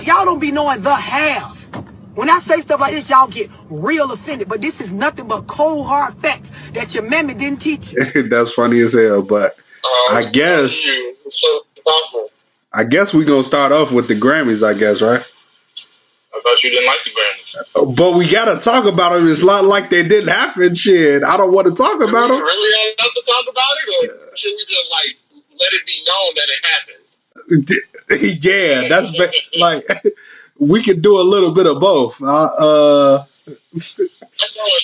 y'all don't be knowing the half. When I say stuff like this, y'all get real offended. But this is nothing but cold, hard facts that your mammy didn't teach you. That's funny as hell, but I guess we're going to start off with the Grammys, I guess, right? I thought you didn't like the Grammys. But we got to talk about them. It's not like they didn't happen, shit. I don't want to talk about them. We really don't have to talk about it? Or should we just, like, let it be known that it happened? Yeah, that's like... We could do a little bit of both. That's all you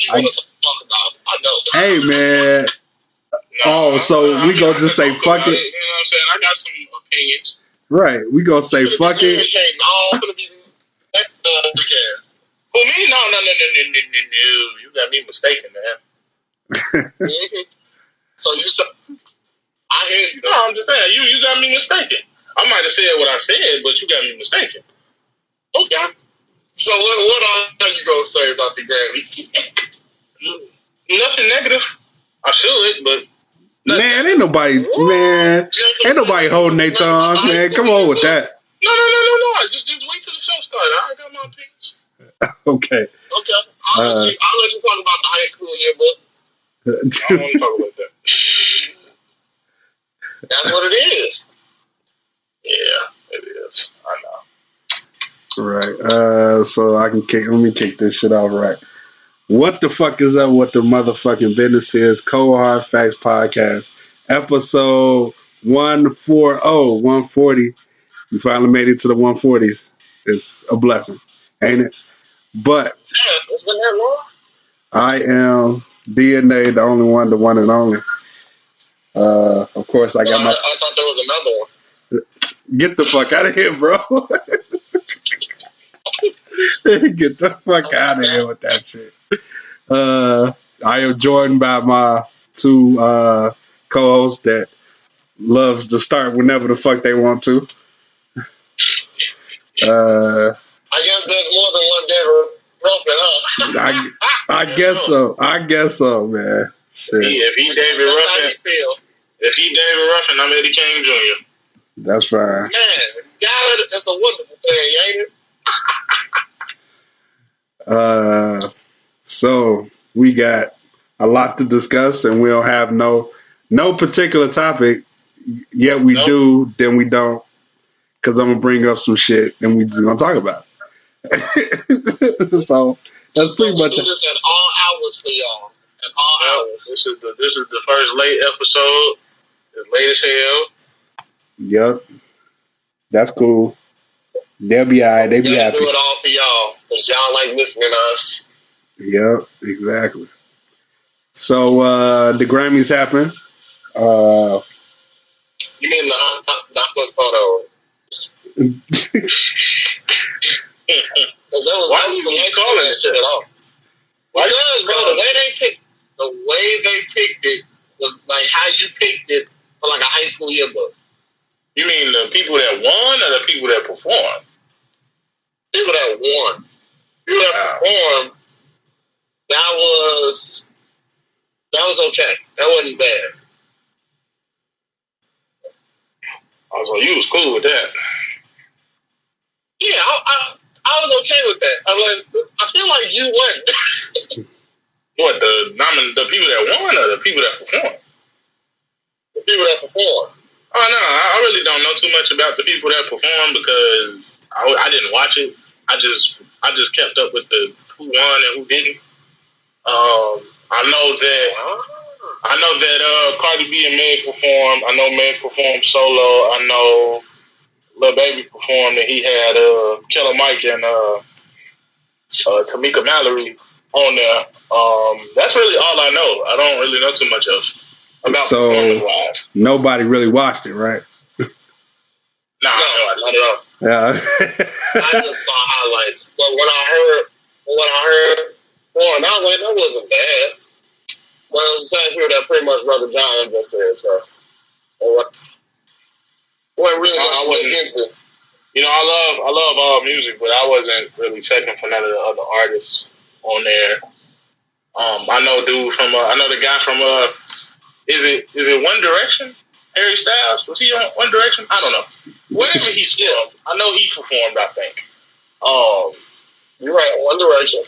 want to talk about. I know. Hey, man. So we gonna just say fuck it. You know what I'm saying? I got some opinions. Right. We gonna say fuck it. All gonna be Who, me? No. You got me mistaken, man. So you said, I hear you. No, I'm just saying, you got me mistaken. I might have said what I said, but you got me mistaken. Okay. So what are you gonna say about the Grammys? Nothing negative. I should, but man, ain't nobody holding their tongue, man. Come on with that. No. Just wait till the show starts. I got my opinions. Okay. I'll let you talk about the high school yearbook. I don't want to talk about that. That's what it is. Yeah, it is. I know. Right. So let me kick this shit off right. What the fuck is up with the motherfucking business is? Cold Hard Facts Podcast, episode 140. You finally made it to the 140s. It's a blessing, ain't it? But yeah, it's been that long. I am DNA, the only one, the one and only. Of course, I got I thought there was another one. Get the fuck out of here, bro. Get the fuck out of here with that shit. I am joined by my two co-hosts that loves to start whenever the fuck they want to. I guess there's more than one David Ruffin, huh? I guess so, man. Shit. If he David Ruffin, I'm Eddie King Jr. That's fine. Man, it's a wonderful thing, ain't it? So we got a lot to discuss, and we don't have no particular topic. Yet we do, then we don't, because I'm gonna bring up some shit, and we just gonna talk about it. So that's pretty much it. This at all hours for y'all. At all hours. This is the first late episode. It's late as hell. Yep, that's cool. They'll be alright. They be happy. Do it all for y'all, because y'all like listening to us. Yep, exactly. So the Grammys happened. You mean not the photo? Why do you keep calling that shit at all? Because, bro, the way they picked it was like how you picked it for like a high school yearbook. You mean the people that won or the people that performed? People that won. People that performed. That was okay. That wasn't bad. So you was cool with that? Yeah, I was okay with that. I feel like you wasn't. What, the people that won or the people that performed? The people that performed. Oh no, I really don't know too much about the people that performed because I didn't watch it. I just kept up with who won and who didn't. I know that Cardi B and Meg performed. I know Meg performed solo. I know Lil Baby performed, and he had Killer Mike and Tamika Mallory on there. That's really all I know. I don't really know too much else about performance-wise. Nobody really watched it, right? No, not at all. Yeah. I just saw highlights, but when I heard one, I was like, that wasn't bad. Well, it was the same here that pretty much Brother John just said, so wasn't really much to look into. You know, I love all music, but I wasn't really checking for none of the other artists on there. I know the guy from is it One Direction? Harry Styles? Was he on One Direction? I don't know. Whatever he's from, I know he performed, I think. You're right. One Direction.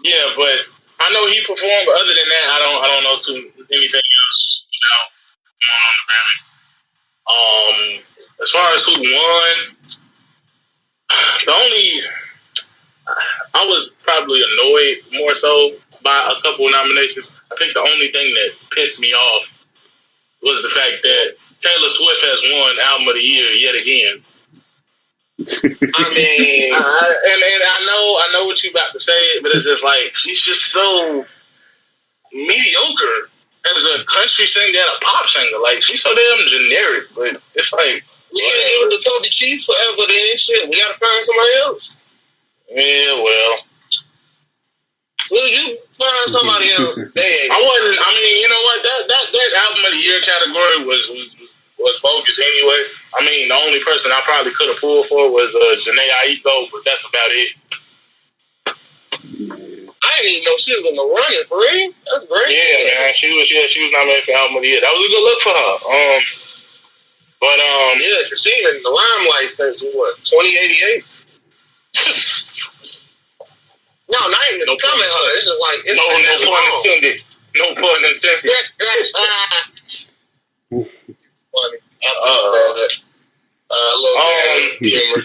Yeah, but I know he performed. But other than that, I don't know anything else on the Grammy. As far as who won, the only I was probably annoyed more so by a couple of nominations. I think the only thing that pissed me off was the fact that Taylor Swift has won Album of the Year yet again. I mean, and I know what you about to say, but it's just like she's just so mediocre as a country singer and a pop singer. Like she's so damn generic, but it's like we can't give it to Toby Keith forever. Then shit, we gotta find somebody else. Yeah, well, so you find somebody else. I wasn't. I mean, you know what? That Album of the Year category was bogus anyway. I mean, the only person I probably could have pulled for was Janae Aiko, but that's about it. I didn't even know she was in the running for real. That's great. Yeah, man, she was nominated for Album of the Year. That was a good look for her. Yeah, because she been in the limelight since what 2088. No, not even no coming to her. It's just like it's no pun intended. No pun intended. Funny. Humor.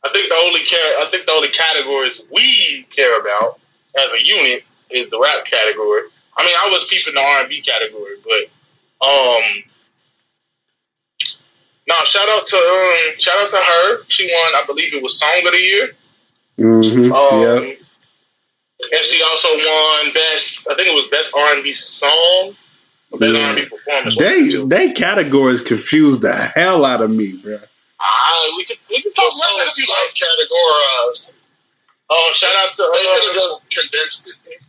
I think the only categories we care about as a unit is the rap category. I mean, I was keeping the R&B category, but no, shout out to her. She won, I believe it was Song of the Year. Mm-hmm. And she also won best. I think it was best R&B song. Best R&B performance. They categories confuse the hell out of me, bro. We can talk about that if you like. Categorized. Shout out to they could have just condensed it.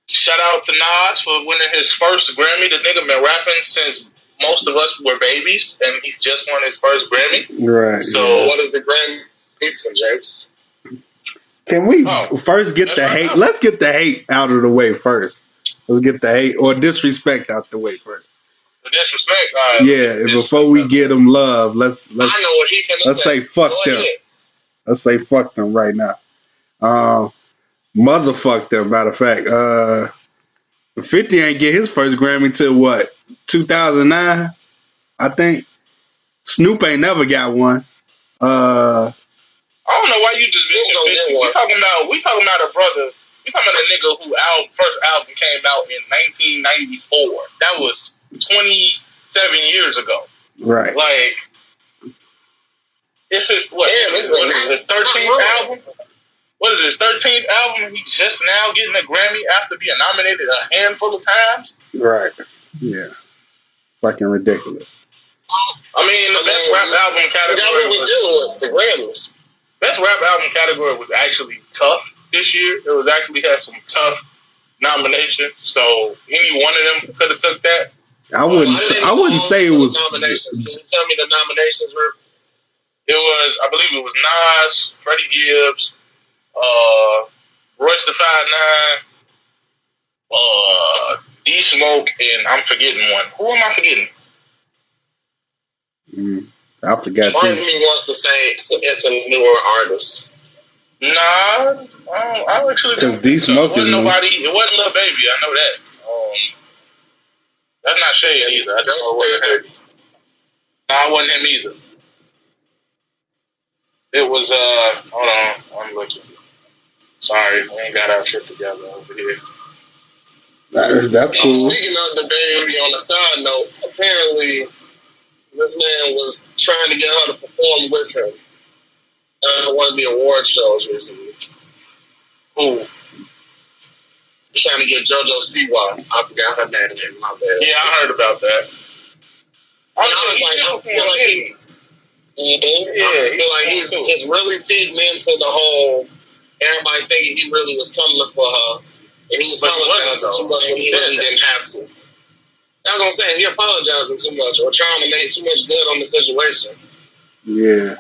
Shout out to Nas for winning his first Grammy. The nigga been rapping since most of us were babies, and he just won his first Grammy. Right. So what is the Grammy, James? Can we first get the hate? Let's get the hate out of the way first. Let's get the hate or disrespect out the way first. The disrespect? Before we get them love, let's I know what he can say fuck them. Let's say fuck them right now. Motherfuck them, matter of fact. 50 ain't get his first Grammy till what? 2009? I think. Snoop ain't never got one. I don't know why you just we talking about a brother. We talking about a nigga who first album came out in 1994. That was 27 years ago. Right. Like it's his his 13th album. What is his 13th album? He's just now getting a Grammy after being nominated a handful of times. Right. Yeah. Fucking ridiculous. I mean, the best rap album category was the Grammys. Best rap album category was actually tough this year. It was actually had some tough nominations. So any one of them could have took that. I wouldn't say it was nominations. Can you tell me the nominations were? It was, I believe it was Nas, Freddie Gibbs, Royce the 5'9", D Smoke, and I'm forgetting one. Who am I forgetting? I forgot. Part of me wants to say it's a newer artist. Nah, I actually because D Smoke is nobody. It wasn't Lil Baby. I know that. That's not Shade either. I don't know what it is. Nah, it wasn't him either. It was hold on, I'm looking. Sorry, we ain't got our shit together over here. That's cool. Speaking of the Baby, on a side note, apparently this man was trying to get her to perform with him at one of the award shows recently. Who? Trying to get JoJo Siwa. I forgot her name. My bad. Yeah, I heard about that. I feel like he's just really fitting into the whole. Everybody thinking he really was coming for her, and he apologizing too much when he really didn't have to. That's what I'm saying. He apologizing too much or trying to make too much good on the situation. Yeah.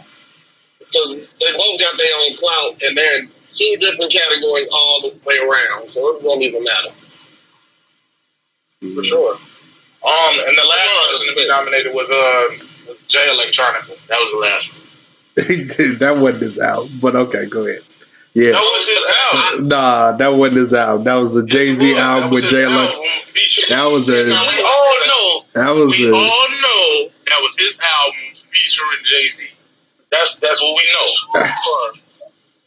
Because they both got their own clout, and they're in two different categories all the way around, so it won't even matter. For sure. And the last person to be nominated was Jay Electronica. That was the last one. That wasn't his album, but okay, go ahead. Yeah. That was his album. Nah, that wasn't his album. That was a Jay-Z album with Jay Luck. That was a. Now, we all know. That was we all know that was his album featuring Jay-Z. That's what we know.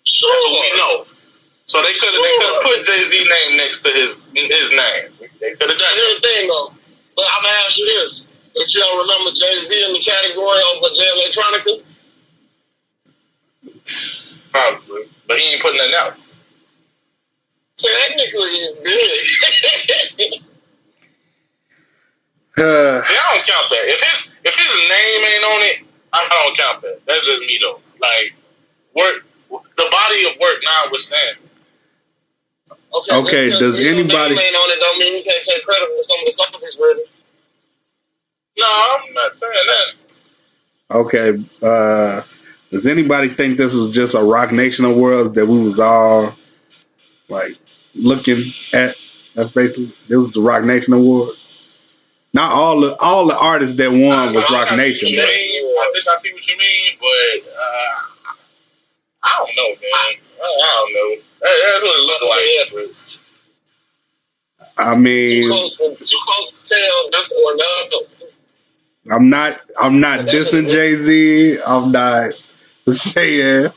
Sure. That's what we know. So they could have put Jay-Z name next to his name. They could have done it. Here's the thing though. But I'm gonna ask you this. If you don't remember Jay-Z in the category over Jay Electronica? Probably. But he ain't putting nothing out. Technically he did. See, I don't count that. If his name ain't on it, I don't count that. That's just me though. Like the body of work notwithstanding. Okay, does anybody? Name ain't on it don't mean he can't take credit for some of the songs he's written. No, I'm not saying that. Okay, does anybody think this was just a Rock Nation Awards that we was all like looking at? That's basically this was the Rock Nation Awards. Not all the artists that won was Rock Nation. I think I see what you mean, but I don't know, man. I don't know. That's what it looked like. I mean, too close to tell this or no. I'm not dissing Jay-Z. I'm not saying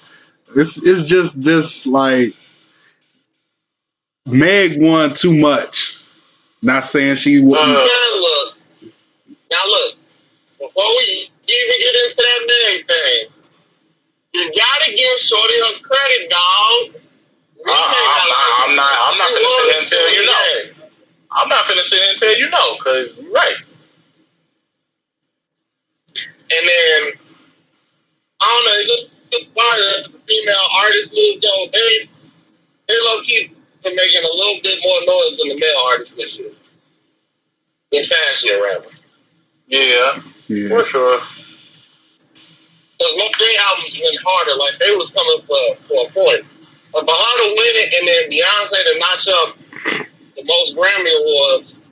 it's just this like Meg won too much. Not saying she wouldn't. Now look. Before we even get into that Meg thing, you gotta give Shorty her credit, dog. I'm not finna sit and tell you no. I'm not finna sit and tell you no, because you're right. And then, I don't know, it's just the female artist move, though. They low-key been making a little bit more noise than the male artists this year. This past year, rather. Yeah, for sure. Because their albums went harder, like they was coming for a point. But for her to win it and then Beyonce to notch up the most Grammy Awards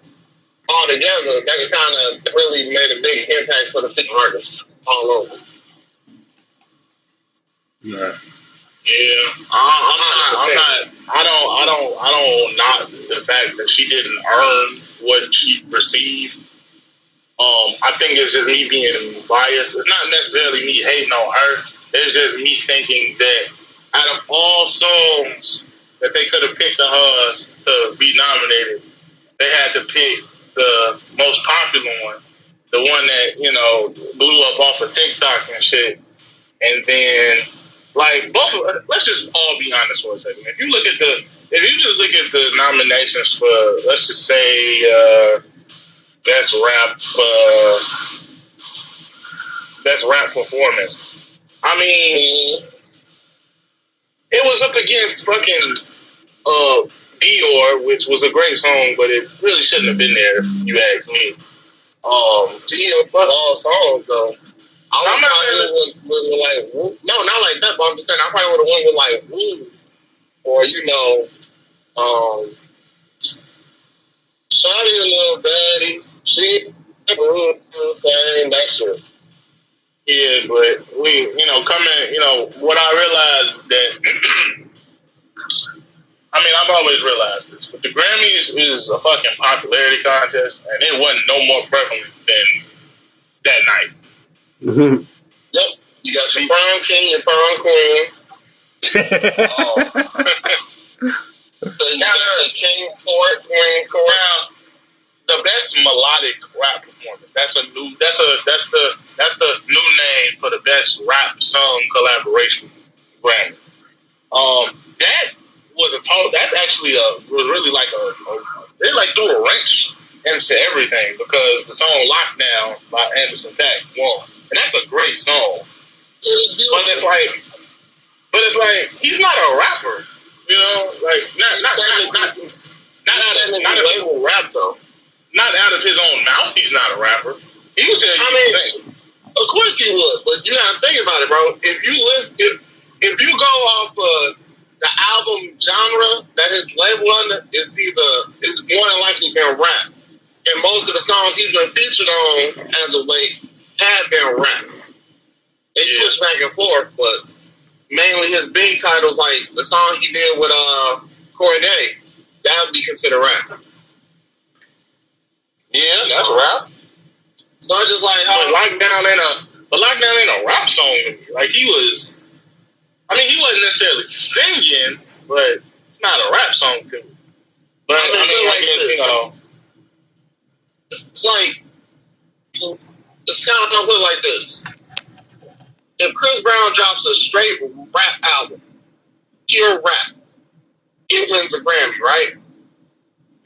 all together, that kind of really made a big impact for the female artists all over. Yeah. Yeah, I don't knock the fact that she didn't earn what she received. I think it's just me being biased. It's not necessarily me hating on her. It's just me thinking that out of all songs that they could have picked of hers to be nominated, they had to pick the most popular one, the one that, blew up off of TikTok and shit. And then, like, let's just all be honest for a second. If you just look at the nominations for, let's just say, best rap performance. I mean, it was up against fucking Dior, which was a great song, but it really shouldn't have been there, if you ask me. Dior for all songs, though. I'm not saying with no, not like that, but I'm just saying I probably would have went with like Woo or Shawty a little baddie. She thing, that's it. Yeah, but what I realized that I've always realized this, but the Grammys is a fucking popularity contest, and it wasn't no more prevalent than that night. Mm-hmm. Yep, you got your prom king, your prom queen. So you got your King's Court, Queen's Court. Now, the best melodic rap performance. That's the new name for the best rap song collaboration Grammy. That was that's actually was really like they like threw a wrench into everything because the song Lockdown by Anderson .Paak won. And that's a great song. But it's like he's not a rapper. Not rap though. Not out of his own mouth, he's not a rapper. He would tell you of course he would, but you gotta think about it, bro. If you go off the album genre that his label under, it's more than likely been rap. And most of the songs he's been featured on as of late have been rap. They switch back and forth, but mainly his big titles, like the song he did with Corey Day, that would be considered rap. Yeah, that's rap. So I just like how Lockdown ain't a rap song. Like he wasn't necessarily singing, but it's not a rap song to me. But it's like it's kind of gonna look like this. If Chris Brown drops a straight rap album, pure rap, it wins a Grammy, right?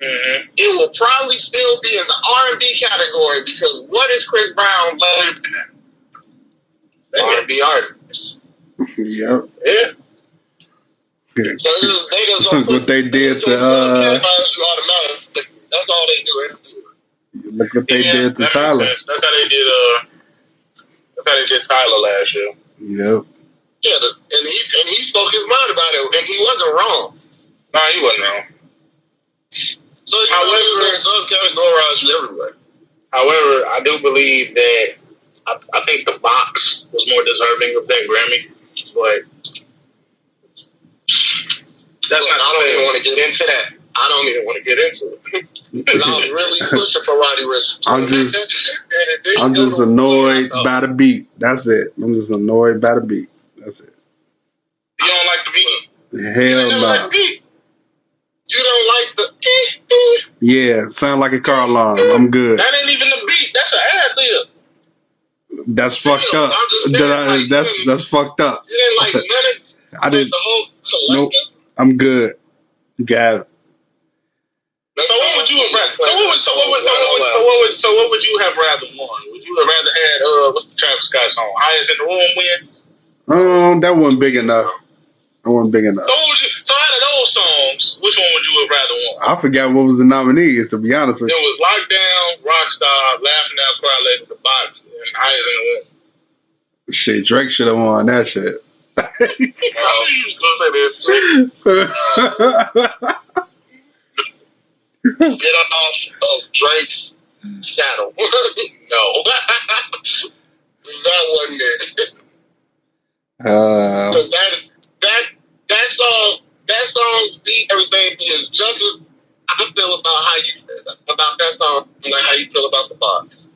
Mm-hmm. It will probably still be in the R&B category because what is Chris Brown labeled at? R&B artist. Yep. Yeah. So they just gonna what they did to that's all they do. Look what they did to Tyler. That's how they did. That's how they did Tyler last year. Yep. Yeah, and he spoke his mind about it, and he wasn't wrong. No, he wasn't wrong. So however, subcategorize you everywhere. However, I do believe that I think the box was more deserving of that Grammy, but that's not. I don't even want to get into that. I don't even want to get into it because I was really pushing for Roddy Ricch. I'm just annoyed by the beat. That's it. I'm just annoyed by the beat. That's it. You don't like the beat? Hell no. Like you don't like the Yeah, sound like a car alarm. I'm good. That ain't even the beat. That's an ad lib. That's fucked up. That's fucked up. You didn't like none of I didn't. The whole collective? Nope. I'm good. You got it. So what would you have rather? So what would you have rather won? Would you have rather had what's the Travis Scott song? Highest in the Room win? That wasn't big enough. That wasn't big enough. So out of those songs, which one would you have rather won? I forgot what was the nominees, to be honest with you. It was Lockdown, Rockstar, Laughing Out Cry Lady, The Box, and Highest in the Room. Shit, Drake should have won that shit. Get off of Drake's saddle. No. That wasn't it. Because that song beat everything is just as I feel about how you about that song, like how you feel about the box.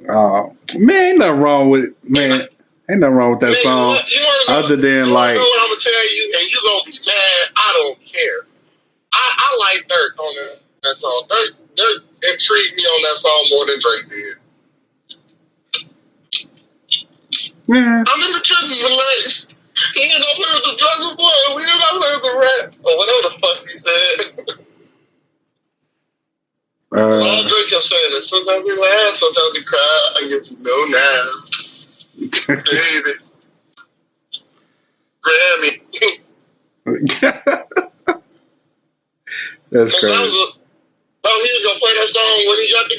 Oh man, ain't nothing wrong with that song. Other than like, you know what I'm gonna tell you, and you gonna be mad. I don't care. I like Dirk on that song. Dirk intrigued me on that song more than Drake did. yeah. I'm in the trenches with Lace. He ain't gonna play with the drugs, boy. We ain't gonna play with the rats. Or whatever the fuck he said. All Drake kept saying that sometimes he laughs, sometimes he cries. I get to know now. Baby. Grammy. That's crazy. He was gonna play that song when he got the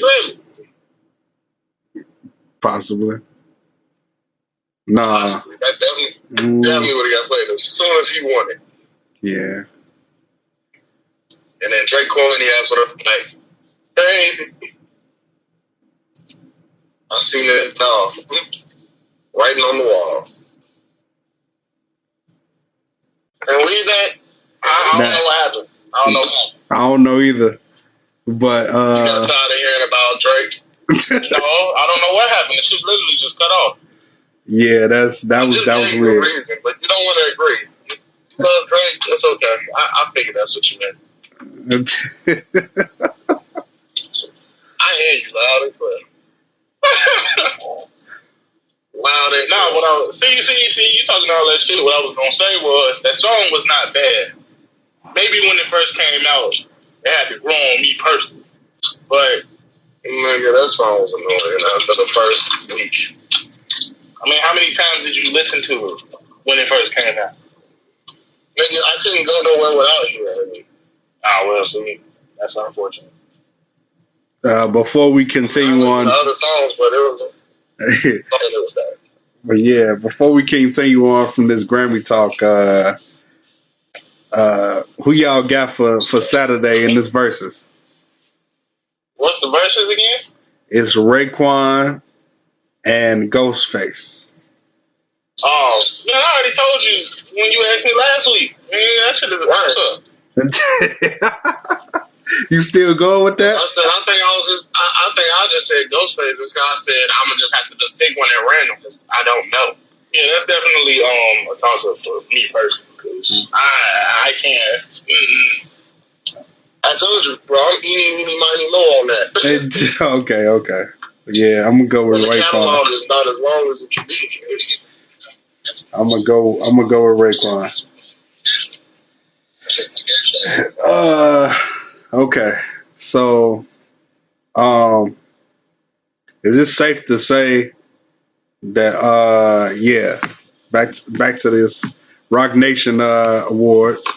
Grammy. Possibly. Nah. Possibly. That definitely would have got played as soon as he won it. Yeah. And then Drake calling the ass with her like, baby. I seen it now. Writing on the wall. And we that I don't know what happened. I don't know either. But you got tired of hearing about Drake? No, I don't know what happened. The shit literally just cut off. Yeah, that was weird. Reason, but you don't want to agree. You love Drake, that's okay. I figured that's what you meant. I hear you loud and clear. Loud and nah, what I was see, you talking all that shit. What I was gonna say was that song was not bad. Maybe when it first came out, it had to grow on me personally. But nigga, that song was annoying after the first week. I mean, how many times did you listen to it when it first came out? Nigga, I couldn't go nowhere without hearing it. Well, see, that's unfortunate. Before we continue on, the other songs, but it was that. But yeah, before we continue on from this Grammy talk, who y'all got for Saturday in this verses? What's the verses again? It's Raekwon and Ghostface. Man, I already told you when you asked me last week. Man, that shit is right. You still going with that? I said, I think I just said Ghostface because I said I'm gonna just have to just pick one at random because I don't know. Yeah, that's definitely a toss up for me personally because I can't. I told you, bro. I'm eating money more on that. Okay. Yeah, I'm gonna go with Raekwon. The catalog is not as long as it can be. I'm gonna go with Raekwon. Okay. So, is it safe to say that back to this Rock Nation awards?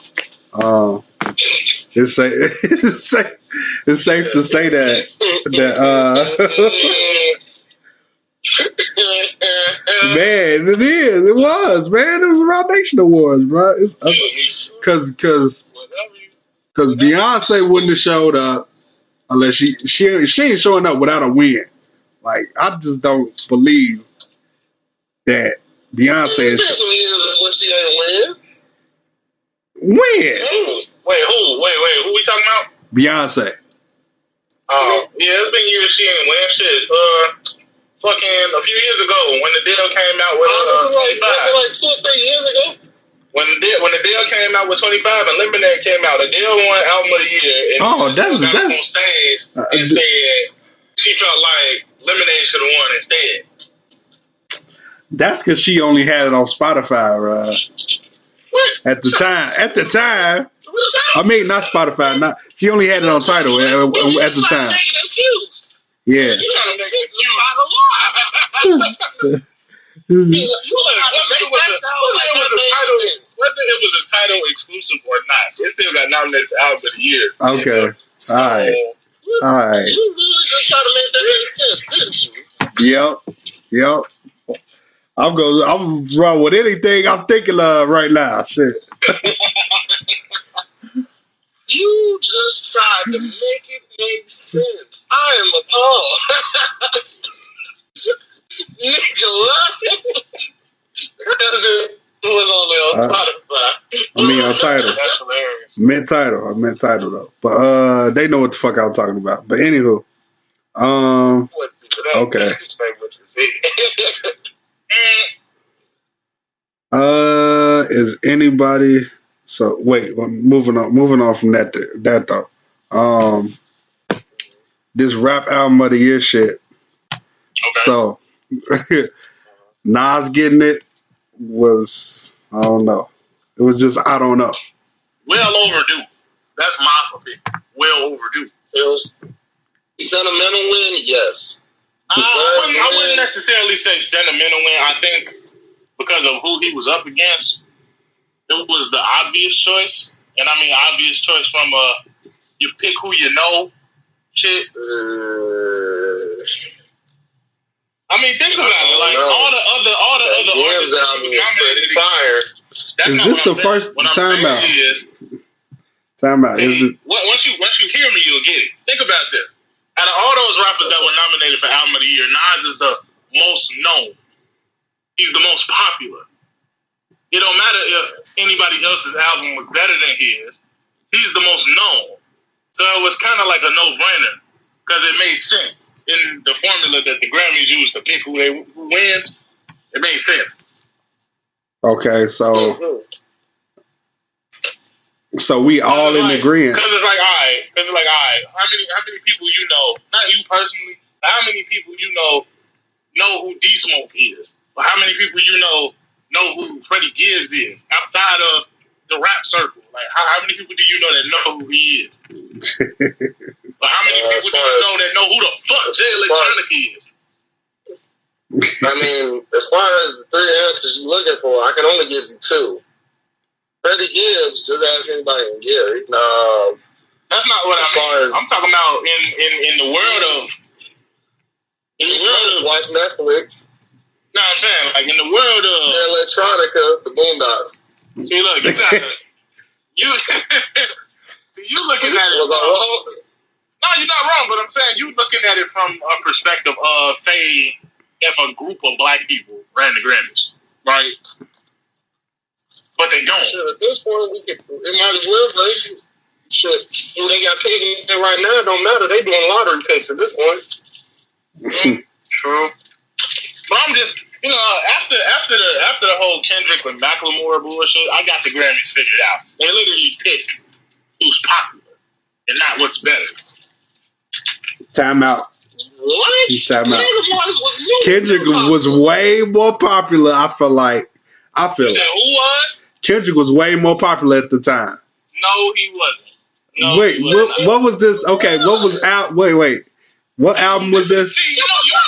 It's safe to say that man, it is. It was, man. It was Rock Nation awards, bro. Because Beyonce wouldn't have showed up unless she ain't showing up without a win. Like, I just don't believe that Beyonce is. When she ain't win. Win. Wait, who? Wait, who we talking about? Beyonce. Oh, yeah, it's been years she ain't win shit. Fucking a few years ago when the deal came out with like 2 or 3 years ago. When the deal came out with 25 and Lemonade came out, the deal won album of the year. And that's on stage and said she felt like Lemonade should have won instead. That's because she only had it on Spotify, at the time. I mean, not Spotify. She only had it on Tidal at the time. Yeah. You trying to make an excuse. Whether it was a title exclusive or not, it still got nominated for album of the year. Okay. So, all right. You really just trying to make that make sense, didn't you? Yep. I'm wrong with anything I'm thinking of right now. Shit. You just tried to make it make sense. I am appalled. Nigga, it was only on Spotify. I mean, on Tidal. That's hilarious. I meant Tidal though. But they know what the fuck I was talking about. But anywho, okay. Is anybody? So wait, moving on from that though. This rap album of the year shit. Okay. So Nas getting it was, I don't know. It was just, I don't know. Well overdue. That's my opinion. Well overdue. It was sentimental win, yes. I wouldn't necessarily say sentimental win. I think because of who he was up against, it was the obvious choice. And I mean obvious choice from you pick who you know shit. I mean, think about it. Like all the other artists album was pretty fire. Is this the first time out? Time out. Once you hear me, you'll get it. Think about this. Out of all those rappers that were nominated for Album of the Year, Nas is the most known. He's the most popular. It don't matter if anybody else's album was better than his. He's the most known. So it was kind of like a no-brainer because it made sense. In the formula that the Grammys used to pick who wins, it made sense. Okay, so we all in agreement. Because it's like, all right. How many people you know? Not you personally. How many people you know who D Smoke is? Or how many people you know who Freddie Gibbs is outside of the rap circle? Like, how many people do you know that know who he is? But how many people do you know that know who the fuck Jay Electronica is? I mean, as far as the 3 answers you're looking for, I can only give you 2. Freddie Gibbs, just ask anybody in Gary. No, that's not what I mean. I'm talking about in the world of. Watch Netflix. No, I'm saying like in the world of Electronica, the Boondocks. See, look, you looking at it. Was I wrong? No, you're not wrong, but I'm saying you looking at it from a perspective of, say, if a group of black people ran the Grammys. right? But they don't. Shit, at this point, it might as well. Right? Shit, who they got paid right now, it don't matter. They doing lottery picks at this point. True. But I'm just, after the whole Kendrick and Macklemore bullshit, I got the Grammys figured out. They literally pick who's popular and not what's better. Time out. What? Time out. Kendrick was way more popular. I feel like. Who was? Kendrick was way more popular at the time. No, he wasn't. No, wait, he wasn't. what was this? Okay, what was out? Wait. What album was this? See, you know what y'all.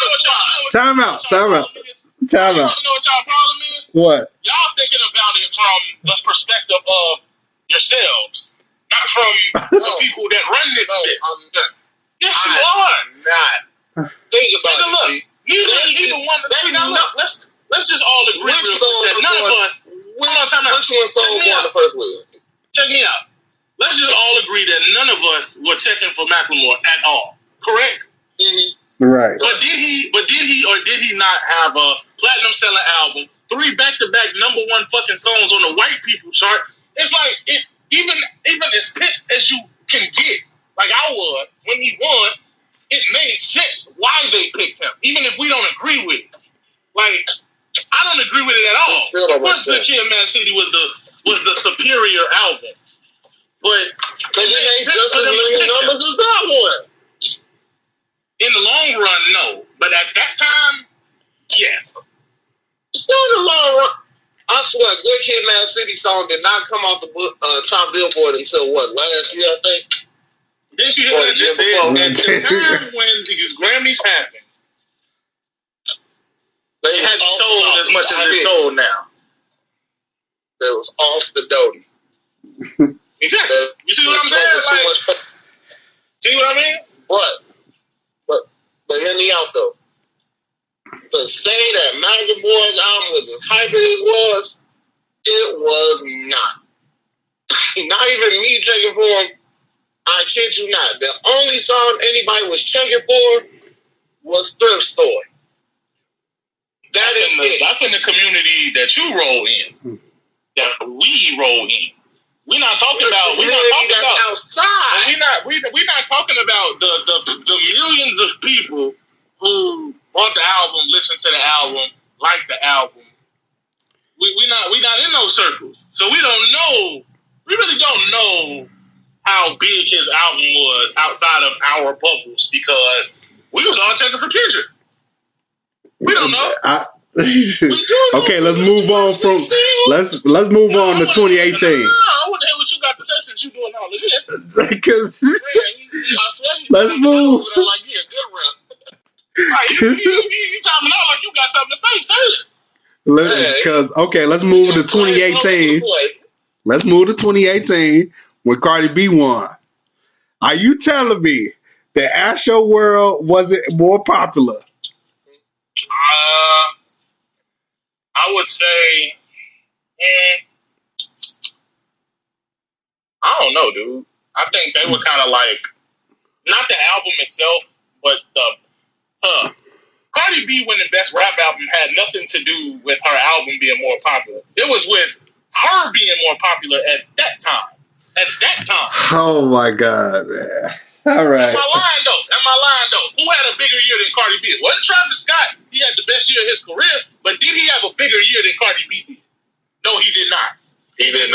Time out. You know what y'all problem is? What? Y'all thinking about it from the perspective of yourselves, not from the people that run this shit. I'm not. Yes, you are. Not. Think about it. Look, neither one. Let's just all agree that none of us. Which one sold more in the first week? Check me out. Let's just all agree that none of us were checking for Macklemore at all. Correct? Mm-hmm. Right. But did he or did he not have a platinum selling album, 3 back-to-back #1 fucking songs on the white people chart? It's like even as pissed as you can get, like I was when he won, it made sense why they picked him, even if we don't agree with it. Like I don't agree with it at all. Of course, the Kid, Mad City was the superior album, but because it made just as many numbers as that one. In the long run, no. But at that time, yes. Still in the long run. I swear, Good Kid, Mad City song did not come off the top Billboard until what, last year, I think? Didn't you hear what I just said? At the time when these Grammys happened, they hadn't sold as much as it sold now. It was off the doty. Exactly. You see what I'm saying? Like, see what I mean? But hear me out though. To say that Macklemore's album was as hype as it was not. Not even me checking for him. I kid you not. The only song anybody was checking for was Thrift Store. That's in the community that you roll in. That we roll in. We're not talking about outside. We're not talking about the millions of people who bought the album, listened to the album, like the album. We not in those circles, so we don't know. We really don't know how big his album was outside of our bubbles because we was all checking for Kendrick. We don't know. Okay, let's move on from let's move on to 2018. I want to hear what you got to say since you're doing all of this. Because let's move. Like he a good rep. Right, you talking out like you got something to say. Say it. Because let's move to 2018. Let's move to 2018 when Cardi B won. Are you telling me that Astro World wasn't more popular? I would say, I don't know, dude. I think they were kind of like, not the album itself, but Cardi B winning Best Rap Album had nothing to do with her album being more popular. It was with her being more popular at that time. Oh my God, man. All right. Am I lying though? Who had a bigger year than Cardi B? It wasn't Travis Scott. He had the best year of his career, but did he have a bigger year than Cardi B did? No, he did not. He did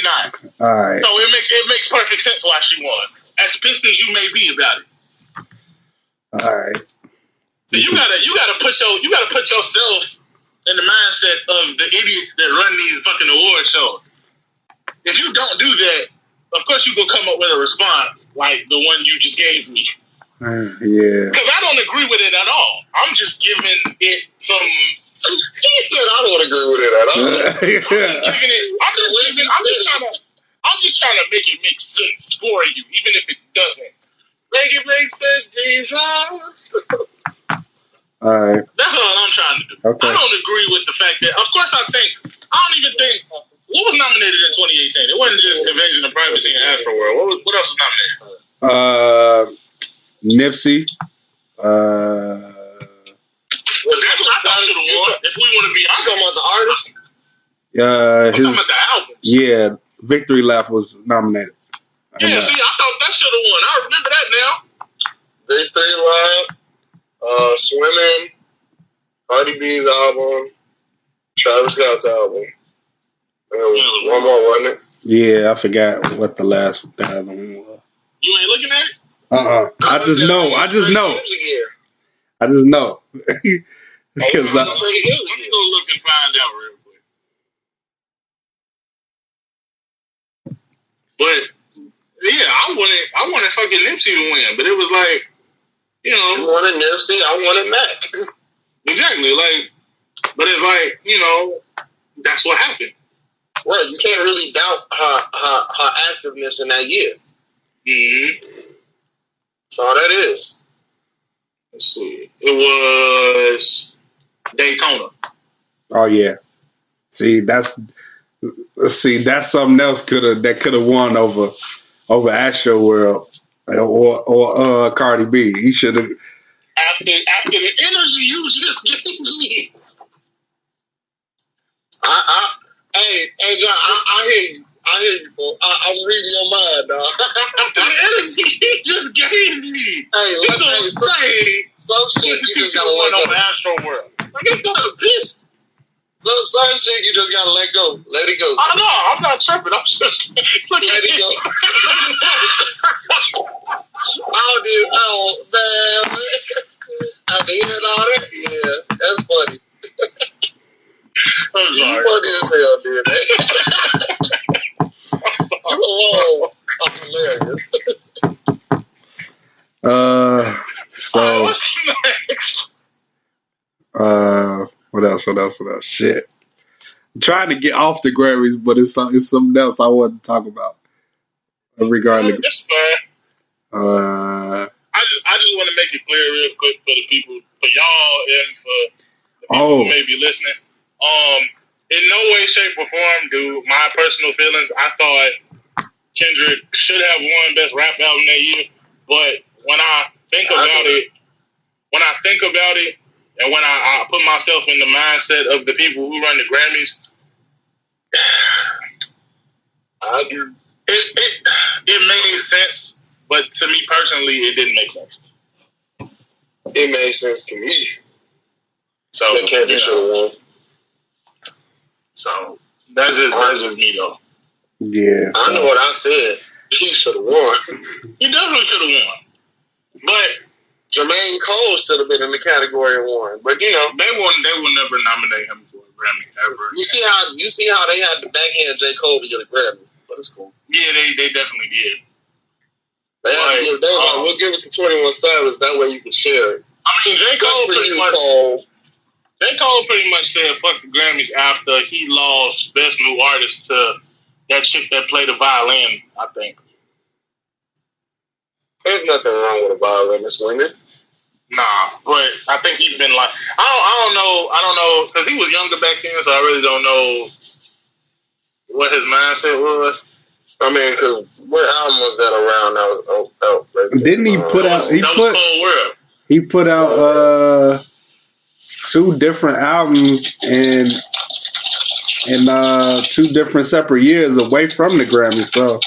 not. All right. So it makes perfect sense why she won. As pissed as you may be about it. All right. So you gotta put yourself in the mindset of the idiots that run these fucking award shows. If you don't do that, of course you gonna come up with a response like the one you just gave me. Yeah. Because I don't agree with it at all. I'm just giving it some. He said I don't agree with it at all. I'm just trying to make it make sense for you, even if it doesn't. Make it make sense, Jesus. All right. That's all I'm trying to do. Okay. I don't agree with the fact that, of course, I don't even think. What was nominated in 2018? It wasn't just Invasion of Privacy and Astroworld. What else was nominated? Nipsey. Was that what I thought should have won. If we want to be honest, talking about the artist. I'm talking about the album. Yeah, Victory Lap was nominated. Yeah, see, I thought that should have won. I remember that now. Victory Lap, Swimming, Cardi B's album, Travis Scott's album. And one more, wasn't it? Yeah, I forgot what the other one was. You ain't looking at it? I just know. Because let me go look and find out real quick. But yeah, I wanted fucking Nipsey to win, but it was like, you wanted Nipsey, I wanted Mac. Exactly, like, but it's like, that's what happened. Well, you can't really doubt her activeness in that year. Mm-hmm. That's all that is. Let's see. It was Daytona. Oh yeah. See, that's something else that could have won over Astro World or Cardi B. He should have. After the energy you just gave me. Hey, John, I hear you. I'm reading your mind, dog. The energy he just gave me. Hey, let's say some shit you just gotta let go. On Astro World. Like, it's not a bitch. Some shit you just gotta let go. Let it go. I know. I'm not tripping. I'm just let it go. Oh, man. After hearing all that, yeah, that's funny. I'm sorry. You funny as hell, dude. You alone. I'm hilarious. So. What's next? What else? Shit. I'm trying to get off the Grammys, but it's something else I wanted to talk about. Regarding. That's fine. I just want to make it clear real quick for the people, for y'all, and for the people who may be listening. In no way, shape, or form do my personal feelings. I thought Kendrick should have won Best Rap Album that year, but when I think about it, and when I put myself in the mindset of the people who run the Grammys, it made sense, but to me personally, it didn't make sense. It made sense to me. So that Kendrick should have won. So that's just me though. Yeah. I know what I said. He should have won. He definitely should have won. But Jermaine Cole should have been in the category and won. But they will never nominate him for a Grammy ever. You see how they had to backhand J. Cole to get a Grammy. But it's cool. Yeah, they definitely did. They was like, we'll give it to 21 Savage, that way you can share it. I mean, J. Cole pretty much said fuck the Grammys after he lost Best New Artist to that chick that played the violin, I think. There's nothing wrong with a violinist winning. Nah, but I think he's been like, I don't know, because he was younger back then, so I really don't know what his mindset was. I mean, because what album was that around? That was didn't he put out? He put out 2 different albums in 2 different separate years away from the Grammys. So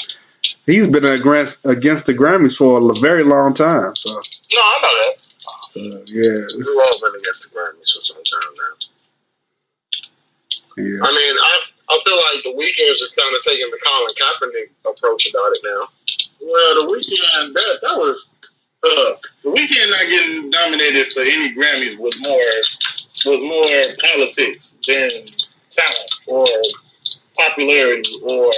he's been against the Grammys for a very long time. So no, I know that. So yeah, we've all been against the Grammys for some time now. Yeah. I mean, I feel like the Weeknd is just kind of taking the Colin Kaepernick approach about it now. Well, the Weeknd that was the Weeknd not getting nominated for any Grammys was more politics than talent or popularity or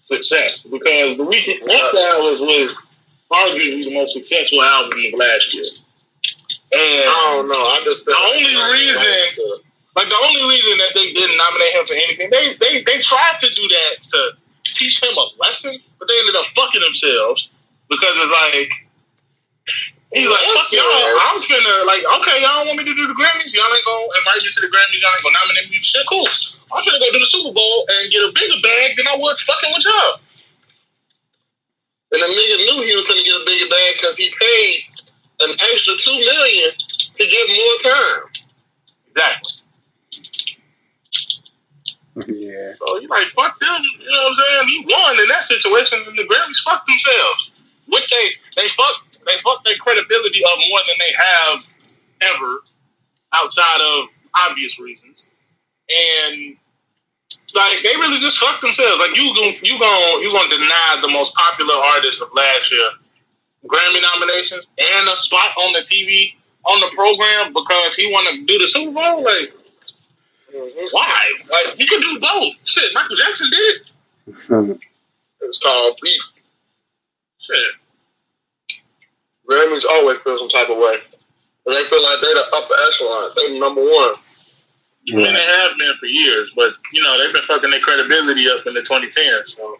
success, because the Weeknd Freestyle was arguably the most successful album of last year. And I don't know. I just the only reason that they didn't nominate him for anything, they tried to do that to teach him a lesson, but they ended up fucking themselves, because it's like he's like, fuck y'all, I'm finna okay, y'all don't want me to do the Grammys, y'all ain't gonna invite me to the Grammys, y'all ain't gonna nominate me for shit, cool. I'm finna go do the Super Bowl and get a bigger bag than I would fucking with y'all. And the nigga knew he was gonna get a bigger bag because he paid an extra $2 million to get more time. Exactly. Yeah. So you like fuck them, you know what I'm saying? He won in that situation, and the Grammys fucked themselves. Which they fucked their credibility up more than they have ever, outside of obvious reasons. And like they really just fucked themselves. Like you gonna deny the most popular artist of last year Grammy nominations and a spot on the TV on the program because he want to do the Super Bowl? Like, why? Like, he could do both. Shit, Michael Jackson did it. It's called beef. Shit. Grammys always feel some type of way. And they feel like they're the upper echelon. They're number one. I mean, they have been for years, but, you know, they've been fucking their credibility up in the 2010s. So,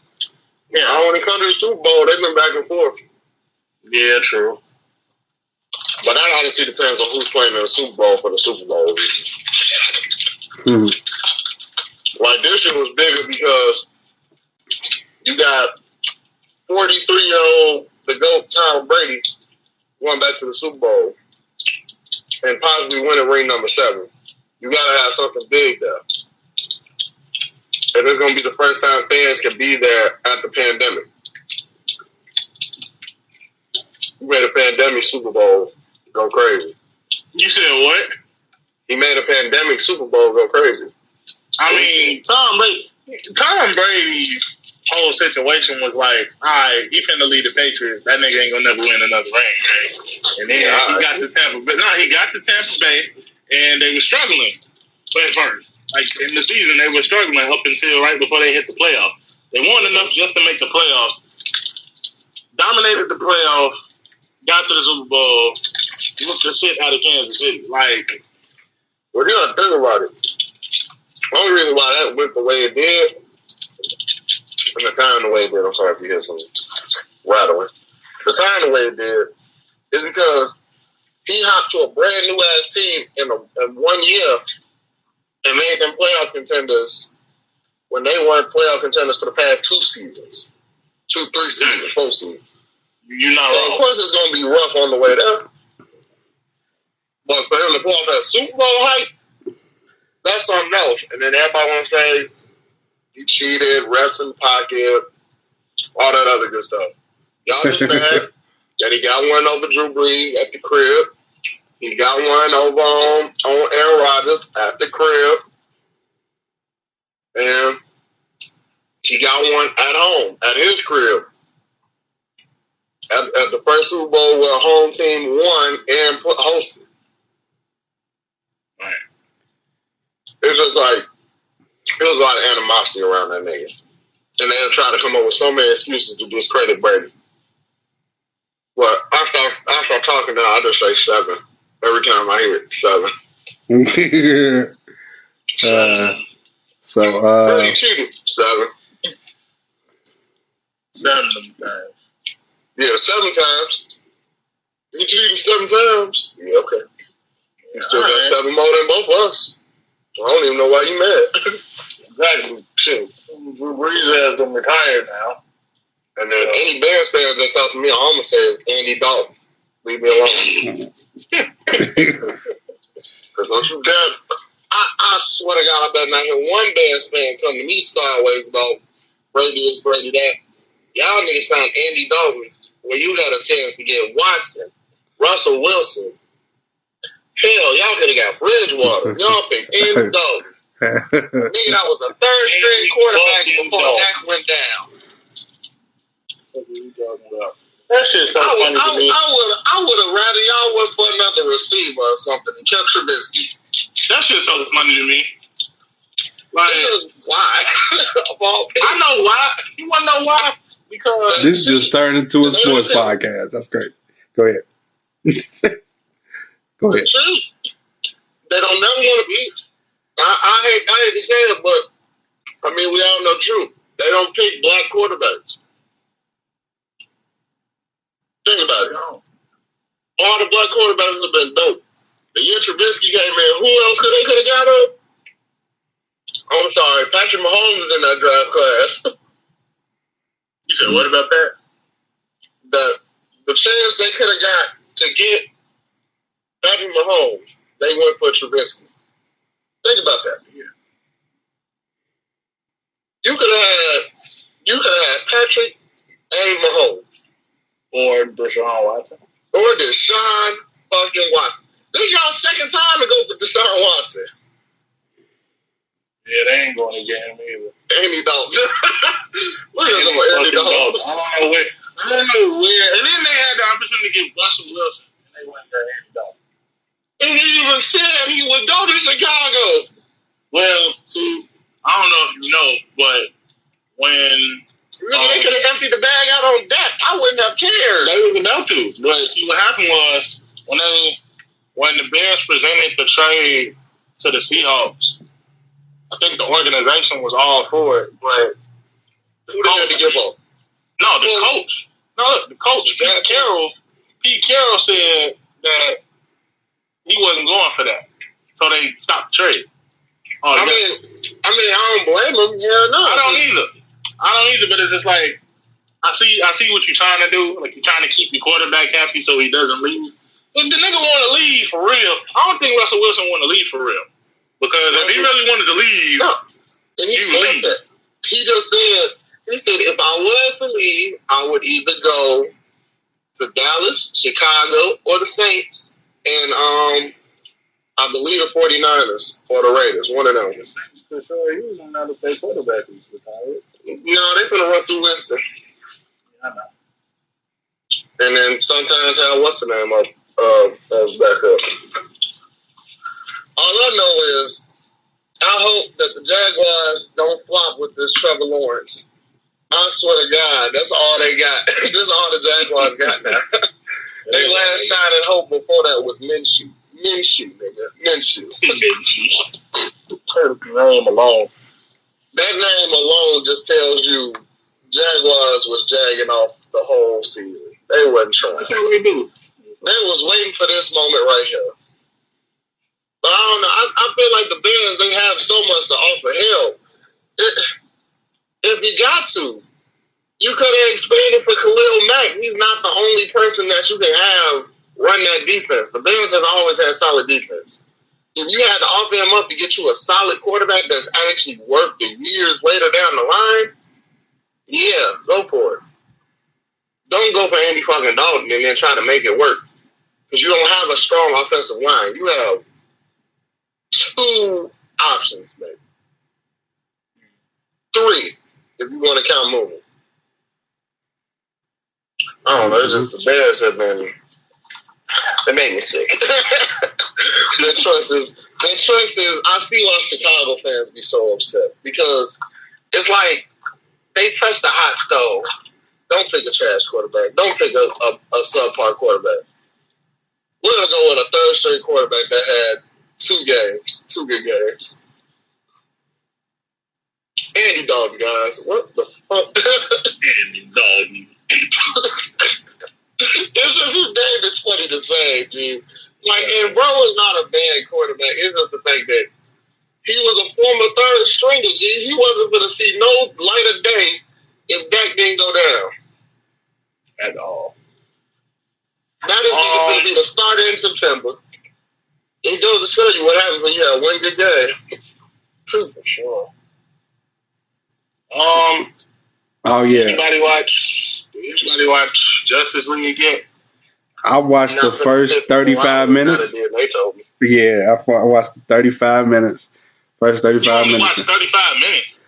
yeah. When it comes to the Super Bowl, they've been back and forth. Yeah, true. But that honestly depends on who's playing in the Super Bowl for the Super Bowl reason. Like, this shit was bigger because you got 43-year-old, the GOAT, Tom Brady, going back to the Super Bowl and possibly winning ring number 7. You got to have something big there. And it's going to be the first time fans can be there at the pandemic. You made a pandemic Super Bowl go crazy. You said what? He made a pandemic Super Bowl go crazy. I mean, Tom Brady's whole situation was like, all right, he finna lead the Patriots. That nigga ain't gonna never win another ring. And then he got the Tampa Bay. No, he got the Tampa Bay, and they were struggling at first. Like, in the season, they were struggling up until right before they hit the playoffs. They won enough just to make the playoffs. Dominated the playoffs. Got to the Super Bowl. Whooped the shit out of Kansas City. Like, well, you gotta think about it. The only reason why that went the way it did, and the time the way it did, I'm sorry if you hear some rattling. The time the way it did is because he hopped to a brand new ass team in 1 year and made them playoff contenders when they weren't playoff contenders for the past 2 seasons. 2, 3 seasons, 4 seasons. You're not wrong. Of course it's going to be rough on the way there. But for him to pull off that Super Bowl hype, that's something else. And then everybody want to say he cheated, refs in the pocket, all that other good stuff. Y'all just mad that he got one over Drew Brees at the crib. He got one over on Aaron Rodgers at the crib. And he got one at home, at his crib. At the first Super Bowl where a home team won and hosted. Right. It was like, there was a lot of animosity around that nigga. And they'll try to come up with so many excuses to discredit Brady. But I start talking now, I just say 7. Every time I hear it, 7. Brady cheated. 7. 7 times. Yeah, 7 times. He cheated 7 times. Yeah, okay. You still got 7 more than both of us. I don't even know why you mad. Exactly. Shit. Drew Brees has been retired now. And then any Bears fans that talk to me, I'm going to say Andy Dalton. Leave me alone. Because don't you dare. I swear to God, I better not hear one Bears fan come to me sideways about Brady this, Brady that. Y'all niggas sound Andy Dalton where you got a chance to get Watson, Russell Wilson. Hell, y'all could have got Bridgewater. Y'all picked Andy Dalton. Nigga, that was a 3rd string quarterback before Dak went down. That shit's so funny to me. I would have rather y'all went for another receiver or something than Chuck Trubisky. That shit's so funny to me. Like, this is why. I know why. You want to know why? Because this just turned into a sports podcast. That's great. Go ahead. Go ahead. They don't never want to be. I hate to say it, but I mean, we all know true. They don't pick black quarterbacks. Think about it. All the black quarterbacks have been dope. The year Trubisky came in, who else could have got up? Oh, I'm sorry, Patrick Mahomes is in that draft class. You said, what about that? The chance they could have got to get Patrick Mahomes, they went for Trubisky. Think about that. Yeah. You could have had Patrick A. Mahomes. Or Deshaun Watson. Or Deshaun fucking Watson. This is y'all's second time to go for Deshaun Watson. Yeah, they ain't going to get him either. Andy Dalton. Look at Andy Dalton. I don't know where. And then they had the opportunity to get Russell Wilson, and they went to Andy Dalton. And he even said he would go to Chicago. Well, see, I don't know if you know, but when they could have emptied the bag out on deck, I wouldn't have cared. They was about to. But see, what happened was when the Bears presented the trade to the Seahawks, I think the organization was all for it, but who they had to give up? No, the coach. No, the coach, Pete Carroll. Pete Carroll said that he wasn't going for that, so they stopped the trade. I mean, I don't blame him. Yeah, no, I don't either. But it's just like I see what you're trying to do. Like you're trying to keep your quarterback happy so he doesn't leave. But the nigga want to leave for real. I don't think Russell Wilson want to leave for real. Because if he really wanted to leave, no. And he said that. He just said, if I was to leave, I would either go to Dallas, Chicago, or the Saints, and I believe the 49ers or the Raiders, one of them. For sure, he was not to play quarterback. He's retired. No, they're going to run through Winston. Yeah, I know. And then sometimes have what's the name up as backup. All I know is I hope that the Jaguars don't flop with this Trevor Lawrence. I swear to God, that's all they got. That's all the Jaguars got now. Their last shining hope before that was Minshew. Minshew. Name alone. That name alone just tells you Jaguars was jagging off the whole season. They wasn't trying. That's what they do. They was waiting for this moment right here. But I don't know. I feel like the Bears, they have so much to offer. Hell, if you got to, you could have expanded for Khalil Mack. He's not the only person that you can have run that defense. The Bears have always had solid defense. If you had to offer him up to get you a solid quarterback that's actually worked years later down the line, yeah, go for it. Don't go for Andy fucking Dalton and then try to make it work. Because you don't have a strong offensive line. You have 2 options, maybe. 3, if you want to count moving. I don't know. It's just the Bears have been. They made me sick. Their choices. I see why Chicago fans be so upset because it's like they touch the hot stove. Don't pick a trash quarterback. Don't pick a subpar quarterback. We're gonna go with a third straight quarterback that had 2 good games. Andy Dalton, guys. What the fuck? Andy Dalton. It's just his name is funny to say, dude. Like, and bro is not a bad quarterback. It's just the fact that he was a former third stringer, G. He wasn't going to see no light of day if Dak didn't go down. At all. Now this nigga's going to be the starter in September. It goes to show you what happens when you have 1 good game. 2 for sure. Oh yeah. Anybody watch Justice League yet? I watched the first 35 minutes. They told me. Yeah, I watched the 35 minutes. First 35 minutes. Watched 35 minutes.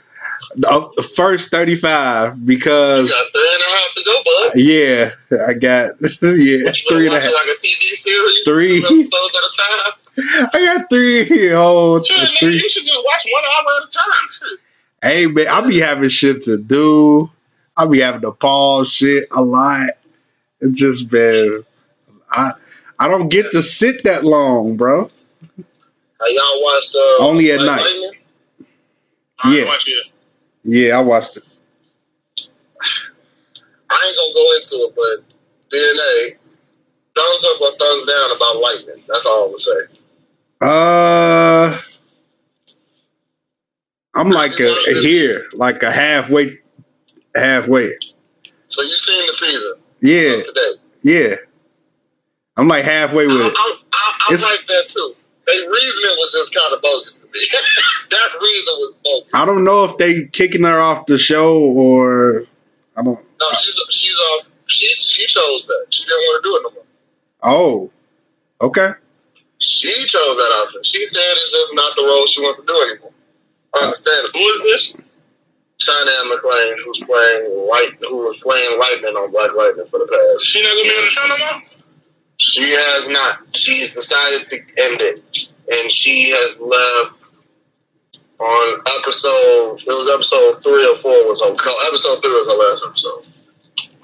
The first 35 because you got 3.5 to go, bud. Yeah, I got 3.5. Like a TV series, 3 episodes at a time. I got 3 whole. Sure, nigga, you should just watch 1 hour at a time too. Hey man, I be having shit to do. I be having to pause shit a lot. It's just been I don't get to sit that long, bro. Y'all watched only at night. Lightning? Yeah, I watched it. I ain't gonna go into it, but DNA, thumbs up or thumbs down about Lightning. That's all I'm gonna say. I'm like like a halfway. So you've seen the season? Yeah. Today? Yeah. I'm like halfway with it. I like that too. Their reasoning was just kind of bogus to me. That reason was bogus. I don't know if they kicking her off the show or I don't. No, she's off. She chose that. She didn't want to do it no more. Oh, okay. She chose that option. She said it's just not the role she wants to do anymore. Understandable. Who is this? China McClain, who was playing Lightning on Black Lightning for the past. She not gonna be on the show no more? She has not. She's decided to end it, and she has left on episode. It was episode 3 or 4 was on. No, episode 3 was her last episode.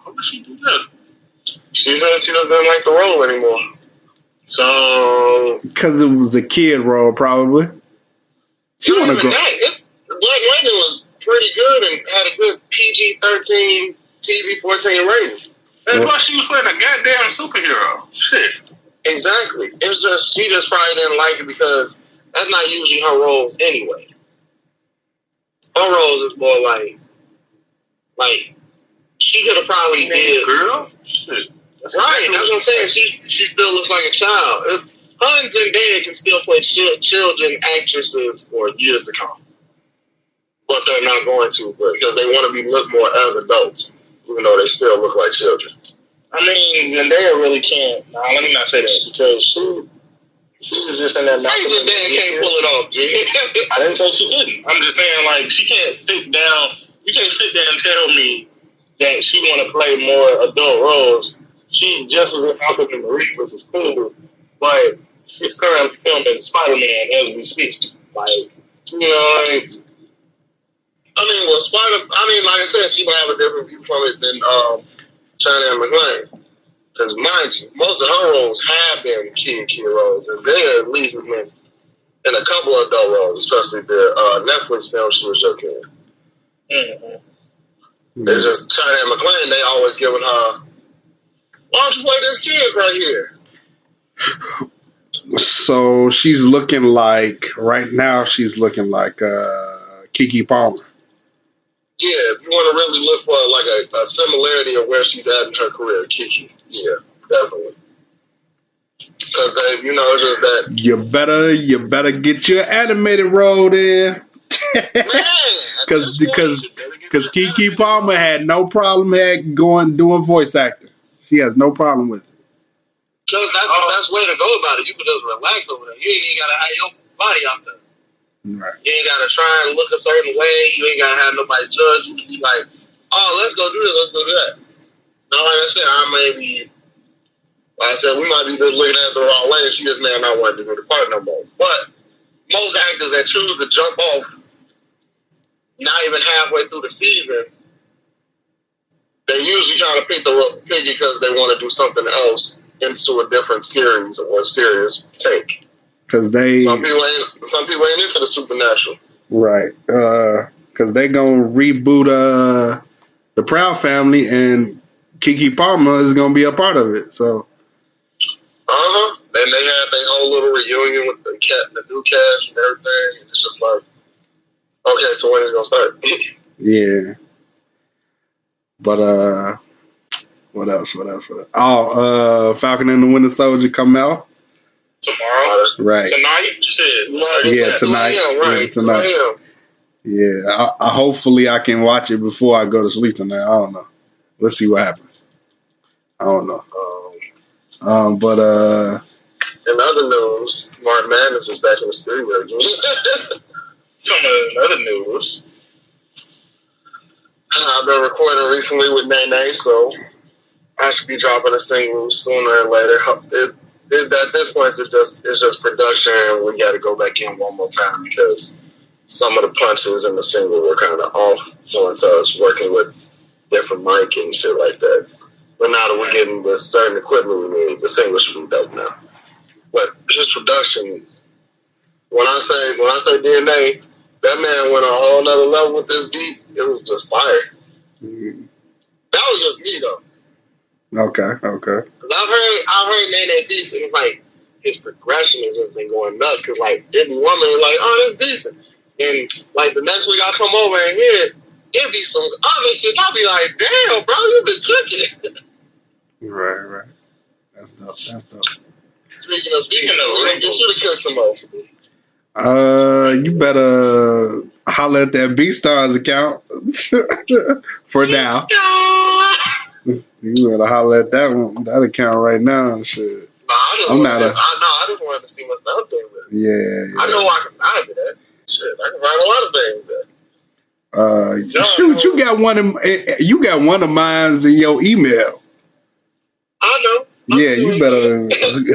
How did she do that? She said she doesn't like the role anymore. So because it was a kid role, probably. She want to go. Black Lightning was pretty good and had a good PG-13, TV-14 rating. That's why she was playing a goddamn superhero. Shit. Exactly. It's just she just probably didn't like it because that's not usually her roles anyway. Her roles is more like she could have probably did. Girl? Shit. That's right, that's what I'm saying. She still looks like a child. If her and Zendaya can still play children actresses for years to come. But they're not going to because they want to be looked more as adults, even though they still look like children. I mean, Zendaya really can't. Nah, let me not say that because she was just in that. Say Zendaya can't pull it off, G. I didn't say she couldn't. I'm just saying, like, she can't sit down. You can't sit there and tell me that she want to play more adult roles. She just was in Malcolm and Marie, which is cool, but she's currently filming Spider-Man as we speak. Like, you know, like. Like I said, she might have a different view from it than China McClain. Because mind you, most of her roles have been key roles, and then at least has been in a couple of adult roles, especially the Netflix film she was just in. Mm-hmm. It's just China McClain, they always giving her, why don't you play this kid right here? So she's looking like, right now she's looking like Keke Palmer. Yeah, if you want to really look for like a similarity of where she's at in her career, Keke. Yeah, definitely. Because it's just that you better get your animated role there. Because Keke Palmer had no problem doing voice acting. She has no problem with it. Because that's the best way to go about it. You can just relax over there. You ain't even got to have your body out there. Right. You ain't got to try and look a certain way. You ain't got to have nobody judge you to be like, oh, let's go do this, let's go do that. Now, like I said, we might be just looking at it the wrong way, and she just may not want to do the part no more. But most actors that choose to jump off not even halfway through the season, they usually kind of pick because they want to do something else into a different series or series take. Because some people ain't into the supernatural, right? Because they gonna reboot the Proud Family, and Keke Palmer is gonna be a part of it. So, Then they had their whole little reunion with the new cast and everything. And it's just like, okay, so when is it gonna start? Yeah. But what else? Oh, Falcon and the Winter Soldier come out tomorrow, right? Tonight, shit. Yeah, tonight. Right? Yeah, tonight. Yeah, I hopefully I can watch it before I go to sleep tonight. I don't know. Let's see what happens. I don't know. But in other news, March Madness is back in the studio. Some other news. I've been recording recently with Nene, so I should be dropping a single sooner or later. At this point, it's just production, and we got to go back in one more time because some of the punches in the single were kind of off once I was working with different mic and shit like that. But now that we're getting the certain equipment we need, the single should be dope now. But his production, when I say DNA, that man went on a whole nother level with this beat. It was just fire. Mm-hmm. That was just me though. Okay. Cause I've heard Nene beats, and it's like his progression has just been going nuts. Cause like every woman was like, oh, that's decent, and like the next week I come over and hear it be some other shit. I'll be like, damn, bro, you been cooking. Right. That's dope. Speaking of, get you to cook some more. You better holler at that BeatStars account for now. You better holler at that account right now. Shit. I just wanted to see what's the update with it. Yeah. I know I can find it. Shit, I can find a lot of things there. Shoot, you got one of mine's in your email. I know. Yeah, you better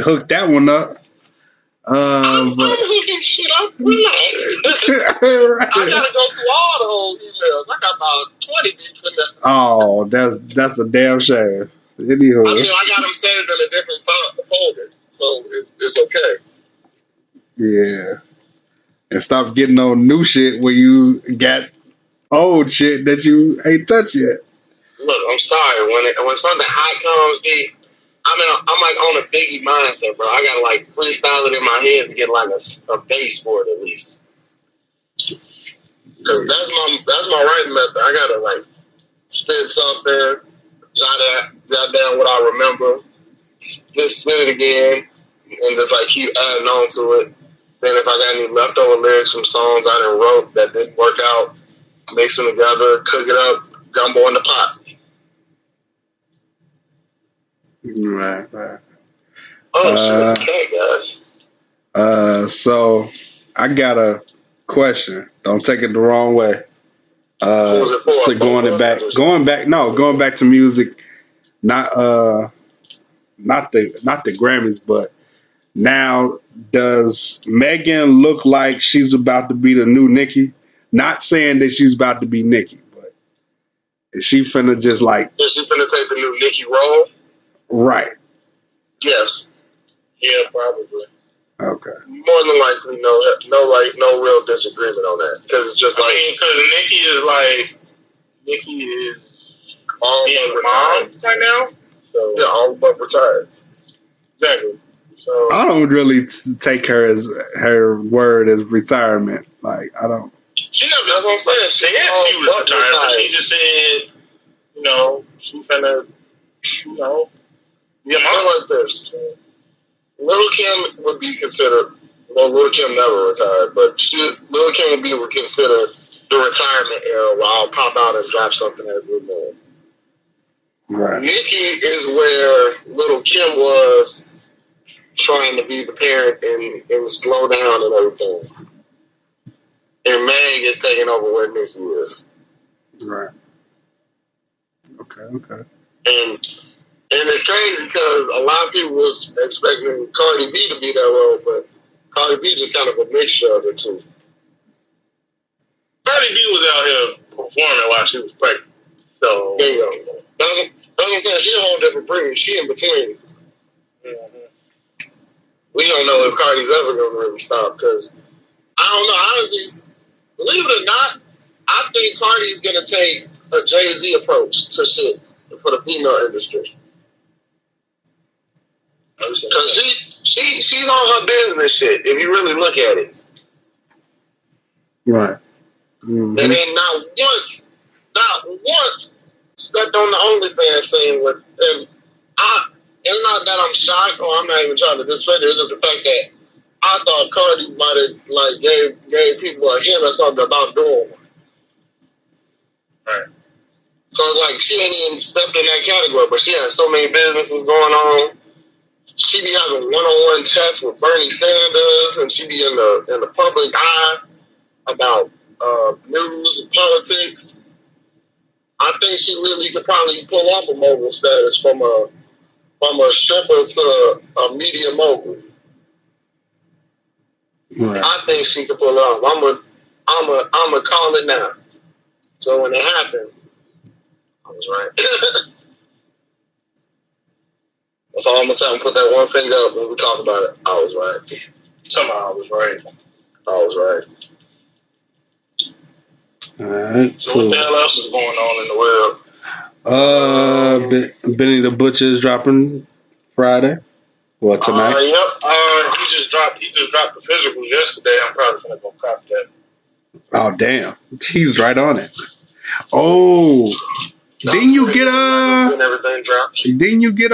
hook that one up. I'm hooking shit up. Relax. Right. I gotta go through all the old emails. I got about 20 beats in there. Oh, that's a damn shame. Anywho. I mean, I got them saved in a different folder, so it's okay. Yeah. And stop getting on new shit where you got old shit that you ain't touched yet. Look, I'm sorry. When something hot comes, I'm like on a Biggie mindset, bro. I gotta like freestyle it in my head to get like a base for it at least. Because that's my writing method. I gotta like spit something, jot down what I remember, just spit it again, and just like keep adding on to it. Then if I got any leftover lyrics from songs I done wrote that didn't work out, mix them together, cook it up, gumbo in the pot. Right. Oh, shit, it's okay, guys. So I got a question. Don't take it the wrong way. So going back to music, not the Grammys, but now does Megan look like she's about to be the new Nicki? Not saying that she's about to be Nicki, but is she finna just like? Is she finna take the new Nicki role? Right. Yes. Yeah, probably. Okay. More than likely, no real disagreement on that, because it's just because Nicki is all but retired right now. So yeah, all but retired. Exactly. So I don't really take her word as retirement. Like I don't. She never. That's what I'm saying. She said she was retired. She just said, she finna, be a mom like this. Lil' Kim would be considered. Well, Lil' Kim never retired, but Lil' Kim would be considered the retirement era where I'll pop out and drop something as we move. Right. Nicki is where Lil' Kim was trying to be the parent and slow down and everything. And Meg is taking over where Nicki is. Right. Okay. And it's crazy because a lot of people was expecting Cardi B to be that role, but Cardi B just kind of a mixture of the two. Cardi B was out here performing while she was pregnant. So there you go. That's what I'm saying. She a whole different breed. She in between. Mm-hmm. We don't know if Cardi's ever gonna really stop because I don't know. Honestly, believe it or not, I think Cardi is gonna take a Jay-Z approach to shit for the female industry. Because she's on her business shit, if you really look at it. Right. Mm-hmm. And then not once stepped on the OnlyFans scene with, and it's not that I'm shocked or I'm not even trying to discredit it, it's just the fact that I thought Cardi might have like gave people a hint or something about doing one. Right. So it's like she ain't even stepped in that category, but she has so many businesses going on. She be having one-on-one chats with Bernie Sanders, and she be in the public eye about news and politics. I think she really could probably pull off a mogul status from a stripper to a media mogul. Right. I think she could pull it off. I'm a call it now. So when it happened, I was right. That's all I'm gonna say. I'm gonna put that one finger up when we talk about it. I was right. Somehow I was right. I was right. All right. So cool. What the hell else is going on in the world? Benny the Butcher is dropping Friday. Well, tonight. Yep. He just dropped the physicals yesterday. I'm probably gonna go cop that. Oh damn! He's right on it. Oh. Didn't you get everything drops? Didn't you get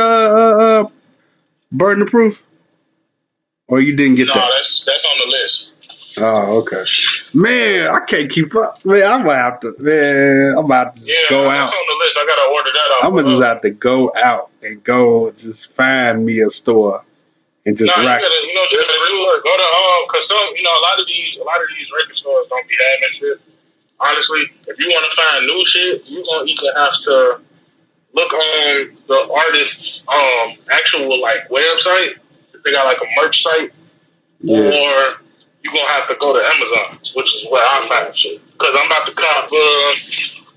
Burden of Proof? Or you didn't get that? No, that's on the list. Oh, okay. Man, I can't keep up. Man, I'm about to have to go out. That's on the list. I gotta order that off. I'm gonna just have to go out and go just find me a store and just rack. Go to cause some, a lot of these record stores don't be having that shit. Honestly, if you want to find new shit, you're gonna either have to look on the artist's actual like website. If they got like a merch site, or you're gonna have to go to Amazon, which is where I find shit. Cause I'm about to cop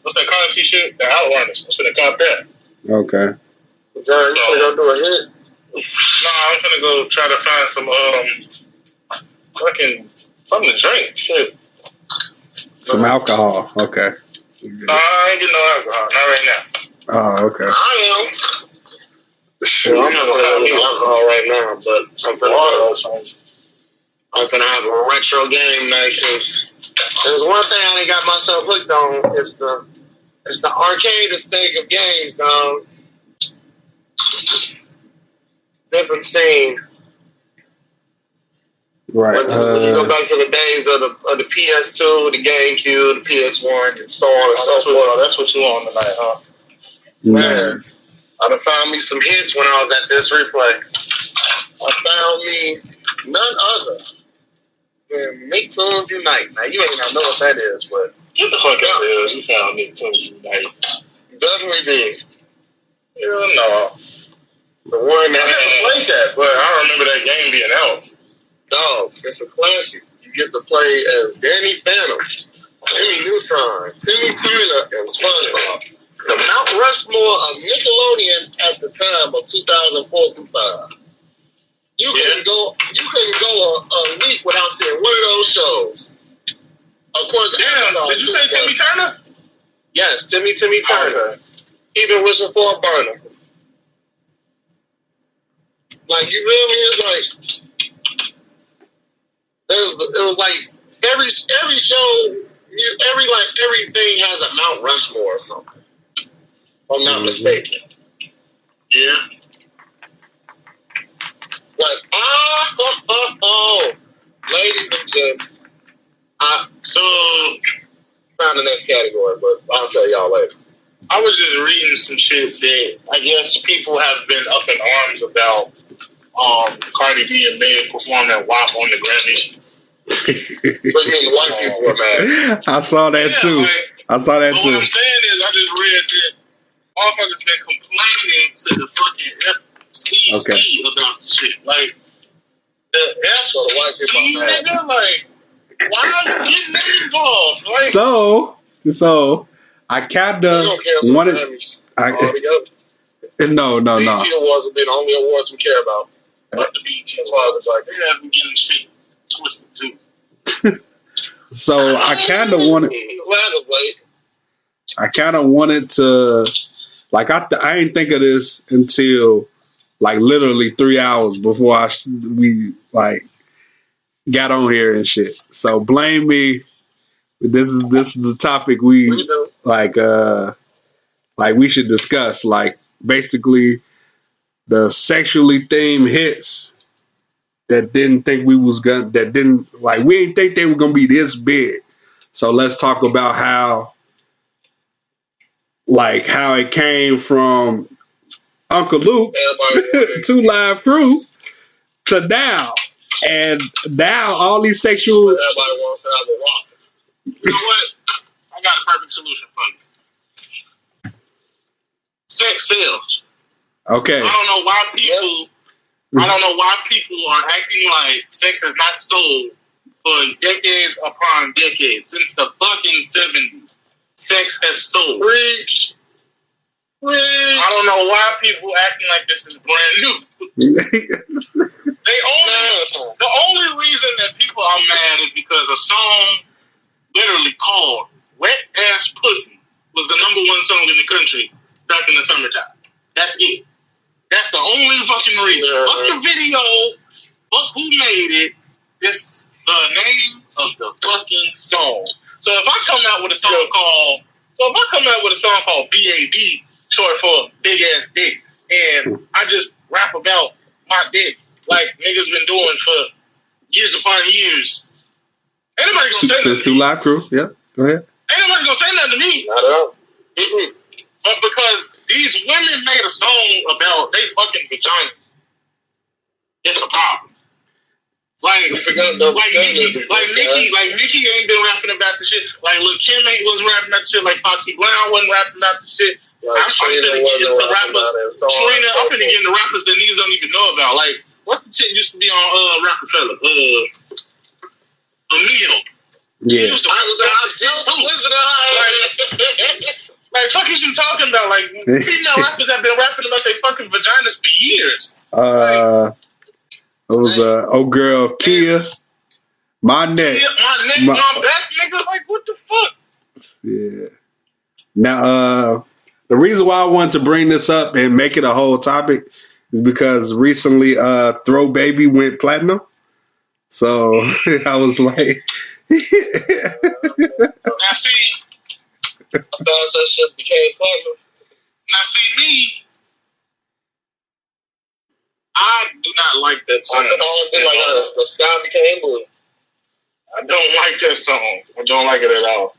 what's that currency shit? The Outrunners. I'm gonna cop that. Okay. You gonna do a hit? No, I'm gonna go try to find some fucking something to drink. Shit. Some alcohol. Okay. No, I ain't getting no alcohol. Not right now. Oh, okay. I am. Well, I'm not gonna have any alcohol right now, but I'm gonna have a retro game night because there's one thing I ain't got myself hooked on. It's the arcade estate of games, dog. Different scene. Right. When you go back to the days of the PS2, the GameCube, the PS1, and so on and so forth. That's what you on tonight, huh? Nice. I done found me some hits when I was at this replay. I found me none other than Nicktoons Unite. Now, you ain't gonna know what that is, but... Get the fuck out of here. You found Nicktoons Unite. Definitely did. Hell no. The one that... I never played that, but I remember that game being out. Dog, it's a classic. You get to play as Danny Phantom, Jimmy Neutron, Timmy Turner, and SpongeBob. The Mount Rushmore of Nickelodeon at the time of 2004 through 5. You couldn't go a week without seeing one of those shows. Of course, did you say Timmy Turner? Yes, Timmy Turner. Okay. Even wishing for a burner. Like, you feel me? It's like it was like every show, everything has a Mount Rushmore or something. If I'm not mistaken. Yeah. But ladies and gents, I found the next category, but I'll tell y'all later. I was just reading some shit that I guess people have been up in arms about. Cardi B and Meg performed at WAP on the Grammys. What do you mean the white people were mad? I saw that too. What I'm saying is, I just read that motherfuckers been complaining to the fucking FCC about the shit. Like, the FCC, nigga, like, why are you getting involved? Like, so I kind of wanted. No. BET Awards will be the only awards we care about. But the BET Awards, like, they have been getting shit twisted too. So I kind of wanted to, like, I ain't think of this until like literally 3 hours before we like got on here and shit. So blame me. This is the topic we we should discuss. Like, basically the sexually themed hits that we ain't think they were gonna be this big. So let's talk about how it came from Uncle Luke to Live Crew to now. And now all these sexual... Everybody wants to have a walk. You know what? I got a perfect solution for you. Sex sells. Okay. I don't know why people are acting like sex is not sold for decades upon decades. Since the fucking 70s, sex has sold. Preach. I don't know why people acting like this is brand new. The only reason that people are mad is because a song literally called Wet Ass Pussy was the #1 song in the country back in the summertime. That's it. That's the only fucking reason. Fuck the video. Fuck who made it. It's the name of the fucking song. So if I come out with a song called BAD, short for Big Ass Dick, and I just rap about my dick like niggas been doing for years upon years. Ain't nobody gonna say nothing. Since 2 Live Crew, yeah. Go ahead. Ain't nobody gonna say nothing to me. Not at all. But because these women made a song about they fucking vaginas, it's a problem. Like Nicki ain't been rapping about the shit. Like Lil Kim wasn't rapping about the shit. Like Foxy Brown wasn't rapping about the shit. Like, I'm finna get into rappers. Trina, I'm finna get into rappers that niggas don't even know about. Like, what's the chick used to be on Rockefeller? Emil. Yeah. Like, fuck is you talking about? Like, female rappers have been rapping about their fucking vaginas for years. It was old girl Kia. My neck. My back, nigga. Like, what the fuck? Yeah. Now, the reason why I wanted to bring this up and make it a whole topic is because recently, Throw Baby went platinum. So I was like, now see, I thought that shit became platinum. Now see me. I do not like that song. The sky became blue. I don't like that song. I don't like it at all.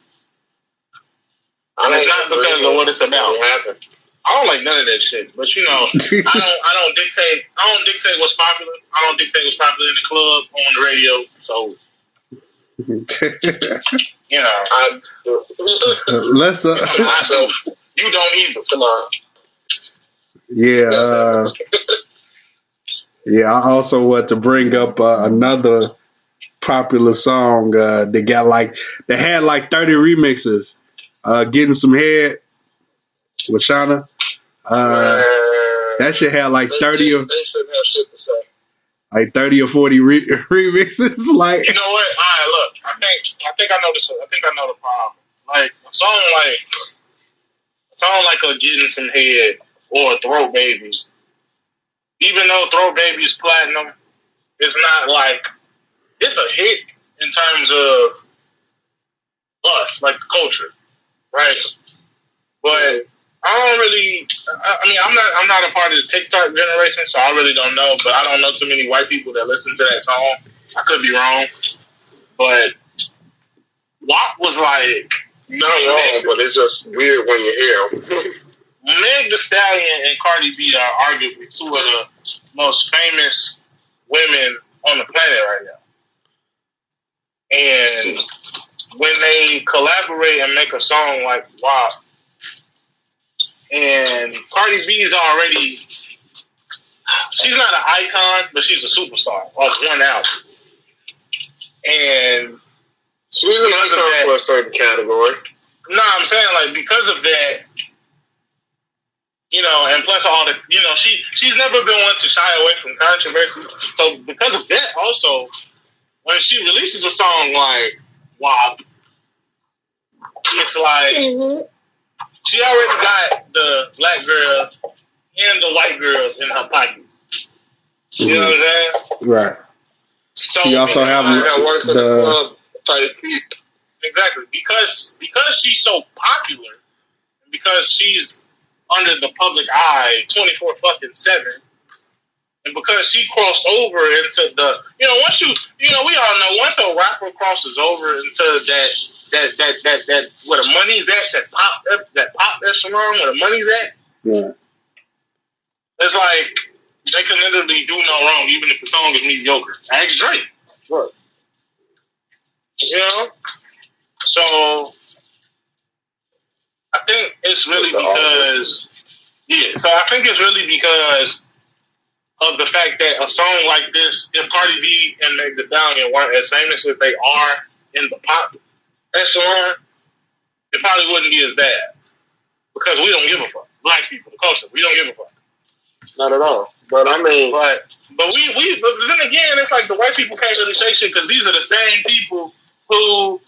And it's not because of what it's about. I don't like none of that shit. But you know, I don't dictate what's popular. I don't dictate what's popular in the club, on the radio. So you know, let's so you don't either. Come on. Yeah. Yeah, I also want to bring up another popular song that had like 30 remixes. Getting Some Head with Shauna. That shit had like 30 or they shouldn't have shit to say. Like 30 or 40 remixes. Like, you know what? All right, look. I think I know this. I think I know the problem. Like a song like a Getting Some Head or Throat Baby. Even though Throat Baby is platinum, it's not like it's a hit in terms of us, like the culture, right? But I don't really. I mean, I'm not a part of the TikTok generation, so I really don't know. But I don't know too many white people that listen to that song. I could be wrong, but WAP was like not wrong, but it's just weird when you hear them. Meg Thee Stallion and Cardi B are arguably two of the most famous women on the planet right now. And when they collaborate and make a song like WAP, and Cardi B is already, she's not an icon, but she's a superstar off one album. And she's an icon for a certain category. No, I'm saying like because of that, you know, and plus all the, you know, she's never been one to shy away from controversy. So because of that, also, when she releases a song like WAP, it's like she already got the black girls and the white girls in her pocket. You know what I'm saying? Right. So she also have that works in the club type. Exactly, because she's so popular, and because she's under the public eye 24/7, and because she crossed over into the, you know, once you know, we all know once a rapper crosses over into that where the money's at, that pop echelon where the money's at, yeah, it's like they can literally do no wrong, even if the song is mediocre. Ask Drake, right? You know. So I think it's really because, so I think it's really because of the fact that a song like this, if Cardi B and Meg Thee Stallion weren't as famous as they are in the pop echelon, it probably wouldn't be as bad. Because we don't give a fuck. Black people, the culture, we don't give a fuck. Not at all. But I mean, but then again, it's like the white people can't really say shit because these are the same people who,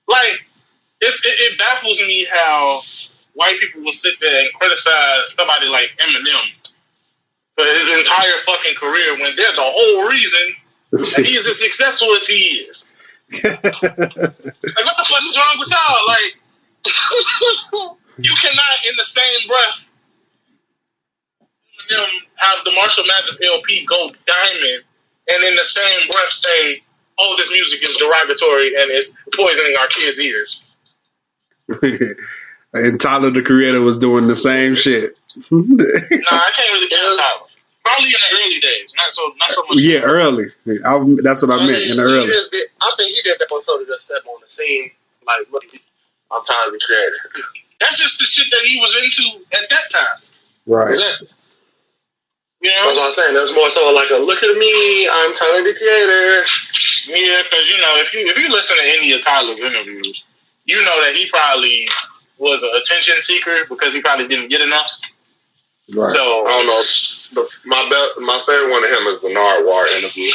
like, it baffles me how white people will sit there and criticize somebody like Eminem for his entire fucking career when there's a whole reason that he's as successful as he is. Like, what the fuck is wrong with y'all? Like, you cannot in the same breath Eminem have the Marshall Mathers LP go diamond, and in the same breath say, "Oh, this music is derogatory and it's poisoning our kids' ears." And Tyler, the Creator, was doing the same shit. Nah, I can't really count Tyler. Probably in the early days, not so much. Yeah, early. That's what I meant, in the early. I think he did that one sort of just step on the scene. Like, look, I'm Tyler, the Creator. That's just the shit that he was into at that time. Right. Exactly. You know? That's what I'm saying. That's more so like a look at me, I'm Tyler, the Creator. Yeah, because, you know, if you listen to any of Tyler's interviews, you know that he probably was an attention seeker because he probably didn't get enough. Right. So, I don't know. My favorite one of him is the Nardwuar interview.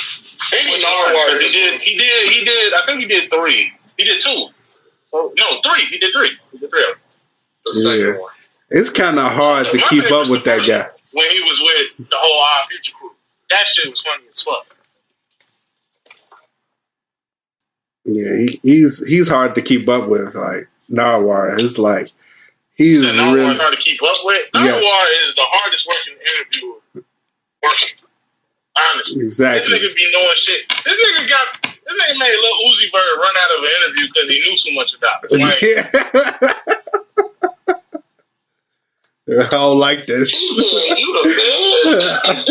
Nardwuar, he did. I think he did 3. He did 2. Oh, no, 3. He did 3. He did 3 of them. The second one. It's kind of hard to keep up with that guy. When he was with the whole Our Future crew, that shit was funny as fuck. Yeah, he's hard to keep up with. Like Nardwuar, it's like he's really hard to keep up with. Nardwuar is the hardest working interviewer working. Honestly, exactly. This nigga be knowing shit. This nigga made Lil Uzi Vert run out of an interview because he knew too much about it. Like, I don't like this. You the best.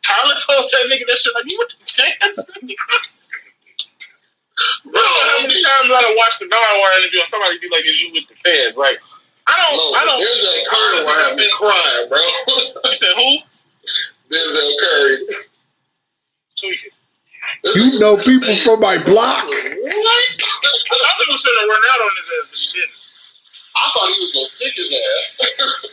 Tyler told that nigga that shit like, you with the fans? Bro, how many times I done watched the Nardwuar interview and somebody be like, is you with the fans? Like, I don't. Denzel Curry had me crying, bro. You said who? Denzel Curry. Tweaking. You know people from my block. What? I thought he was gonna run out on his ass, but he didn't. I thought he was gonna stick his ass.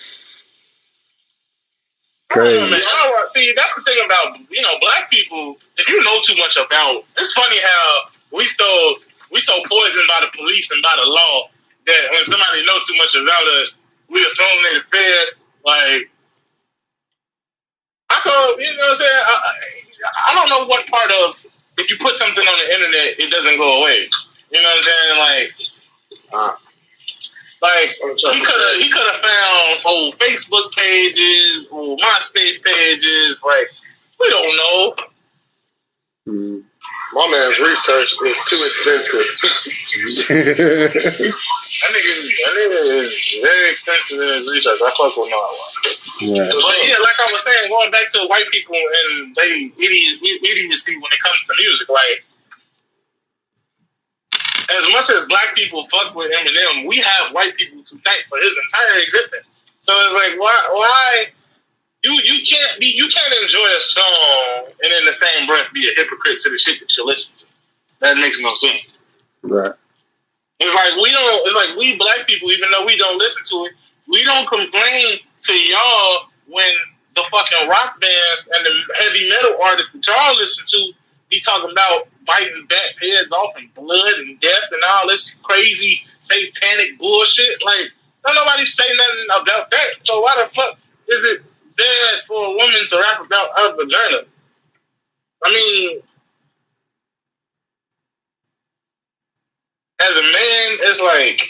Crazy. Man, see, that's the thing about, you know, black people. If you know too much about, it's funny how we so poisoned by the police and by the law that when somebody know too much about us, we assume they're the feds. Like, I thought, you know what I'm saying? I don't know what part of, if you put something on the internet, it doesn't go away. You know what I'm saying? Like he could have found old Facebook pages, old MySpace pages. Like, we don't know. My man's research is too extensive. That nigga is very extensive in his research. I fuck with Nardwuar. Right. But yeah, like I was saying, going back to white people and they idiocy when it comes to music, like, as much as black people fuck with Eminem, we have white people to thank for his entire existence. So it's like, why you can't enjoy a song and in the same breath be a hypocrite to the shit that you listen to. That makes no sense. Right. It's like we black people, even though we don't listen to it, we don't complain to y'all when the fucking rock bands and the heavy metal artists that y'all listen to be talking about biting bats' heads off and blood and death and all this crazy satanic bullshit. Like, don't nobody say nothing about that. So why the fuck is it bad for a woman to rap about her vagina? I mean, as a man, it's like,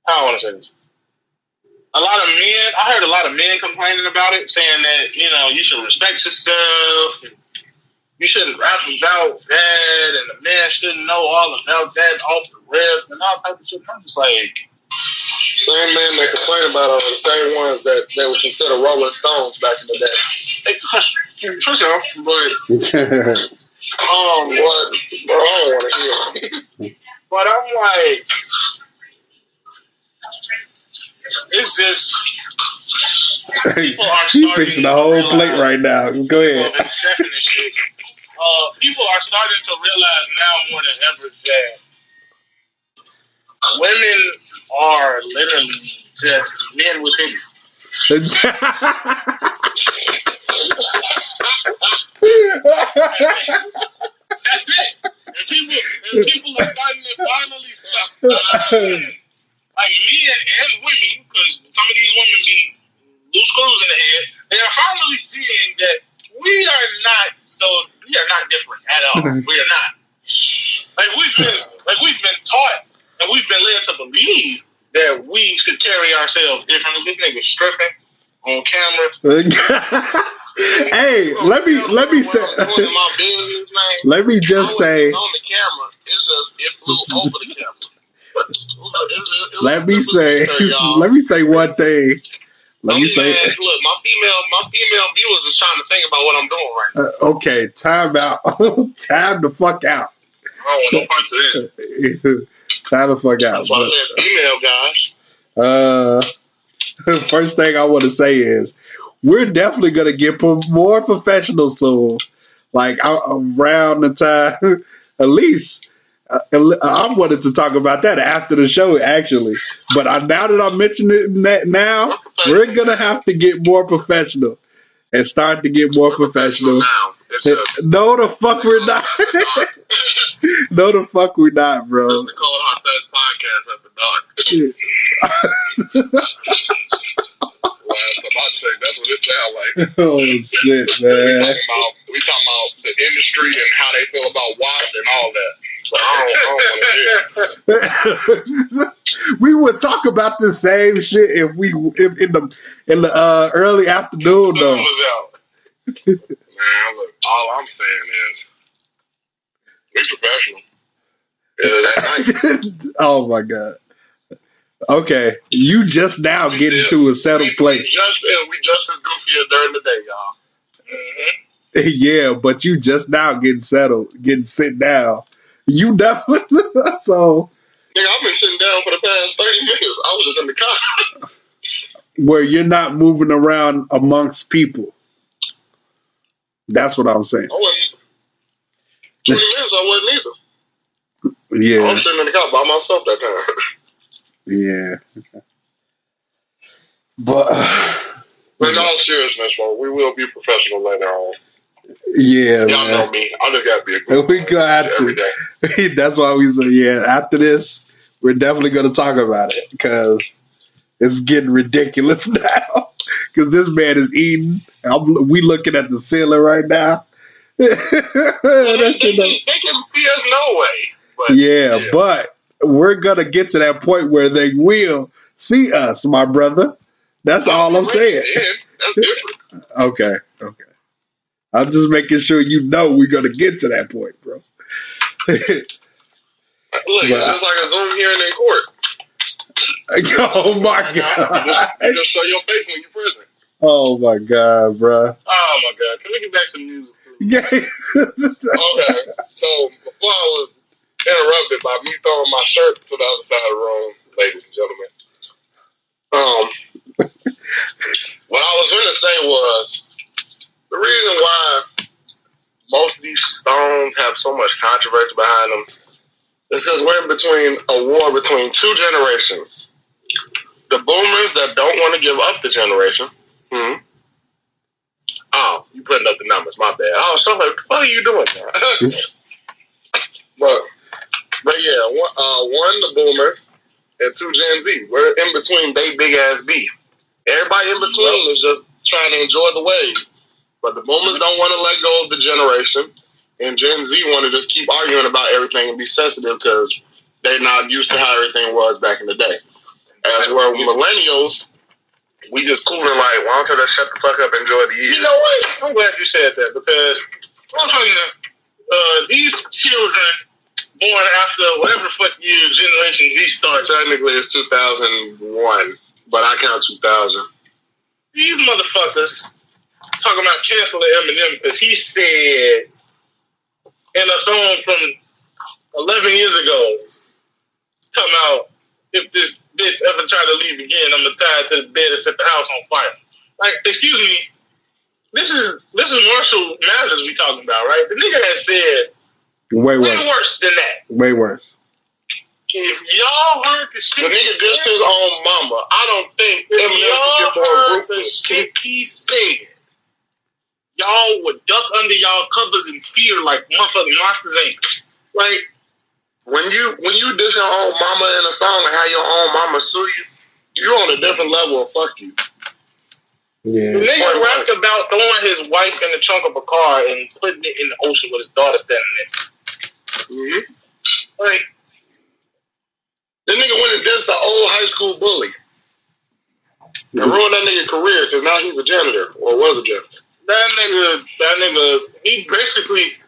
I don't want to say this. I heard a lot of men complaining about it, saying that, you know, you should respect yourself, and you shouldn't rap about that, and the man shouldn't know all about that off the rip, and all type of shit. I'm just like, same man that complain about the same ones that they would consider Rolling Stones back in the day. For sure, but what? Bro, I don't want to hear. But I'm like, it's just people are He fixing the whole plate right now. Go ahead. People are starting to realize now more than ever that women are literally just men with titties. That's it. And people are starting to finally stop. Like men and women, because some of these women be loose screws in the head, they are finally seeing that we are not different at all. We are not. We've been taught and we've been led to believe that we should carry ourselves differently. This nigga stripping. on camera. Hey, let me say. Let me just say. On the camera, it flew over the camera. Let me say one thing. Look, my female viewers is trying to think about what I'm doing right now. Okay, time out. Time the fuck out. I don't want no part to that. Time the fuck out. That's why I said female guys. First thing I want to say is we're definitely gonna get more professional soon. Like around the time, at least. I wanted to talk about that after the show, actually. But now that I'm mentioning it now, we're going to have to get more professional and start to get more professional. No, the fuck we're not. No, the fuck we're not, bro. This is the Cold Hard Facts podcast at the dark. Last time I checked, that's what it sounds like. Oh, shit, man. We talking about the industry and how they feel about WAP and all that. So I don't want to hear. We would talk about the same shit if in the early afternoon though. Man, look, all I'm saying is we professional. Oh my god. Okay, you just now get into a settled place. We just as goofy as during the day, y'all. Mm-hmm. Yeah, but you just now getting settled, getting sit down. You know, so. Nigga, I've been sitting down for the past 30 minutes. I was just in the car. Where you're not moving around amongst people. That's what I'm saying. I wasn't. 20 minutes, I wasn't either. Yeah. I was sitting in the car by myself that time. Yeah. But in all seriousness, we will be professional later on. Yeah, y'all know me. I just gotta be a good we got to. That's why we say, yeah, after this, we're definitely going to talk about it because it's getting ridiculous now. Because this man is eating. We looking at the ceiling right now. They can see us no way. But, yeah, but we're going to get to that point where they will see us, my brother. That's all I'm saying. That's different. Okay. I'm just making sure you know we're going to get to that point, bro. Look, it's just like a Zoom hearing in court. Oh, my God. You just show your face when you're prison. Oh, my God, bro. Oh, my God. Can we get back to music? Yeah. Okay. So, before I was interrupted by me throwing my shirt to the other side of the room, ladies and gentlemen, what I was going to say was, the reason why most of these songs have so much controversy behind them is because we're in between a war between two generations. The boomers that don't want to give up the generation. Oh, you putting up the numbers, my bad. Oh, so what are you doing now? but yeah, one, the boomers, and two, Gen Z. We're in between they big ass beef. Everybody in between is just trying to enjoy the wave. But the boomers don't want to let go of the generation, and Gen Z want to just keep arguing about everything and be sensitive because they're not used to how everything was back in the day. As where millennials, we just cool and like, why don't you just shut the fuck up and enjoy the years? You know what? I'm glad you said that because I'm telling you, these children born after whatever fuck year Generation Z starts. Technically, it's 2001, but I count 2000. These motherfuckers talking about canceling Eminem because he said in a song from 11 years ago, talking about if this bitch ever try to leave again, I'm gonna tie it to the bed and set the house on fire. Like, excuse me, this is Marshall Mathers we talking about, right? The nigga that said way worse than that. Way worse. If y'all heard the shit, the nigga dissed his own mama. I don't think Eminem should get more ruthless. The shit he said, y'all would duck under y'all covers in fear like motherfucking Monsters Inc. Like, when you diss your own mama in a song and how your own mama sue you, you're on a different level of fuck you. Yeah. The nigga rapped about throwing his wife in the trunk of a car and putting it in the ocean with his daughter standing there. Mm-hmm. Like, the nigga went and dissed the old high school bully. And ruined that nigga career because now he's a janitor or was a janitor. That nigga, he basically,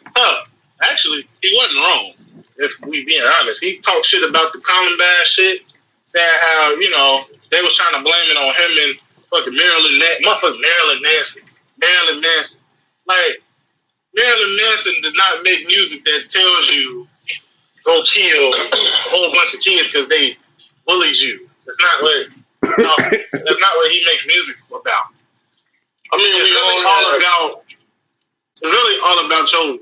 actually, he wasn't wrong. If we being honest, he talked shit about the Columbine shit, saying how they was trying to blame it on him and fucking Marilyn Manson. Like Marilyn Manson did not make music that tells you go kill a whole bunch of kids because they bullied you. That's not what. No, that's not what he makes music about. I mean, it's really all about your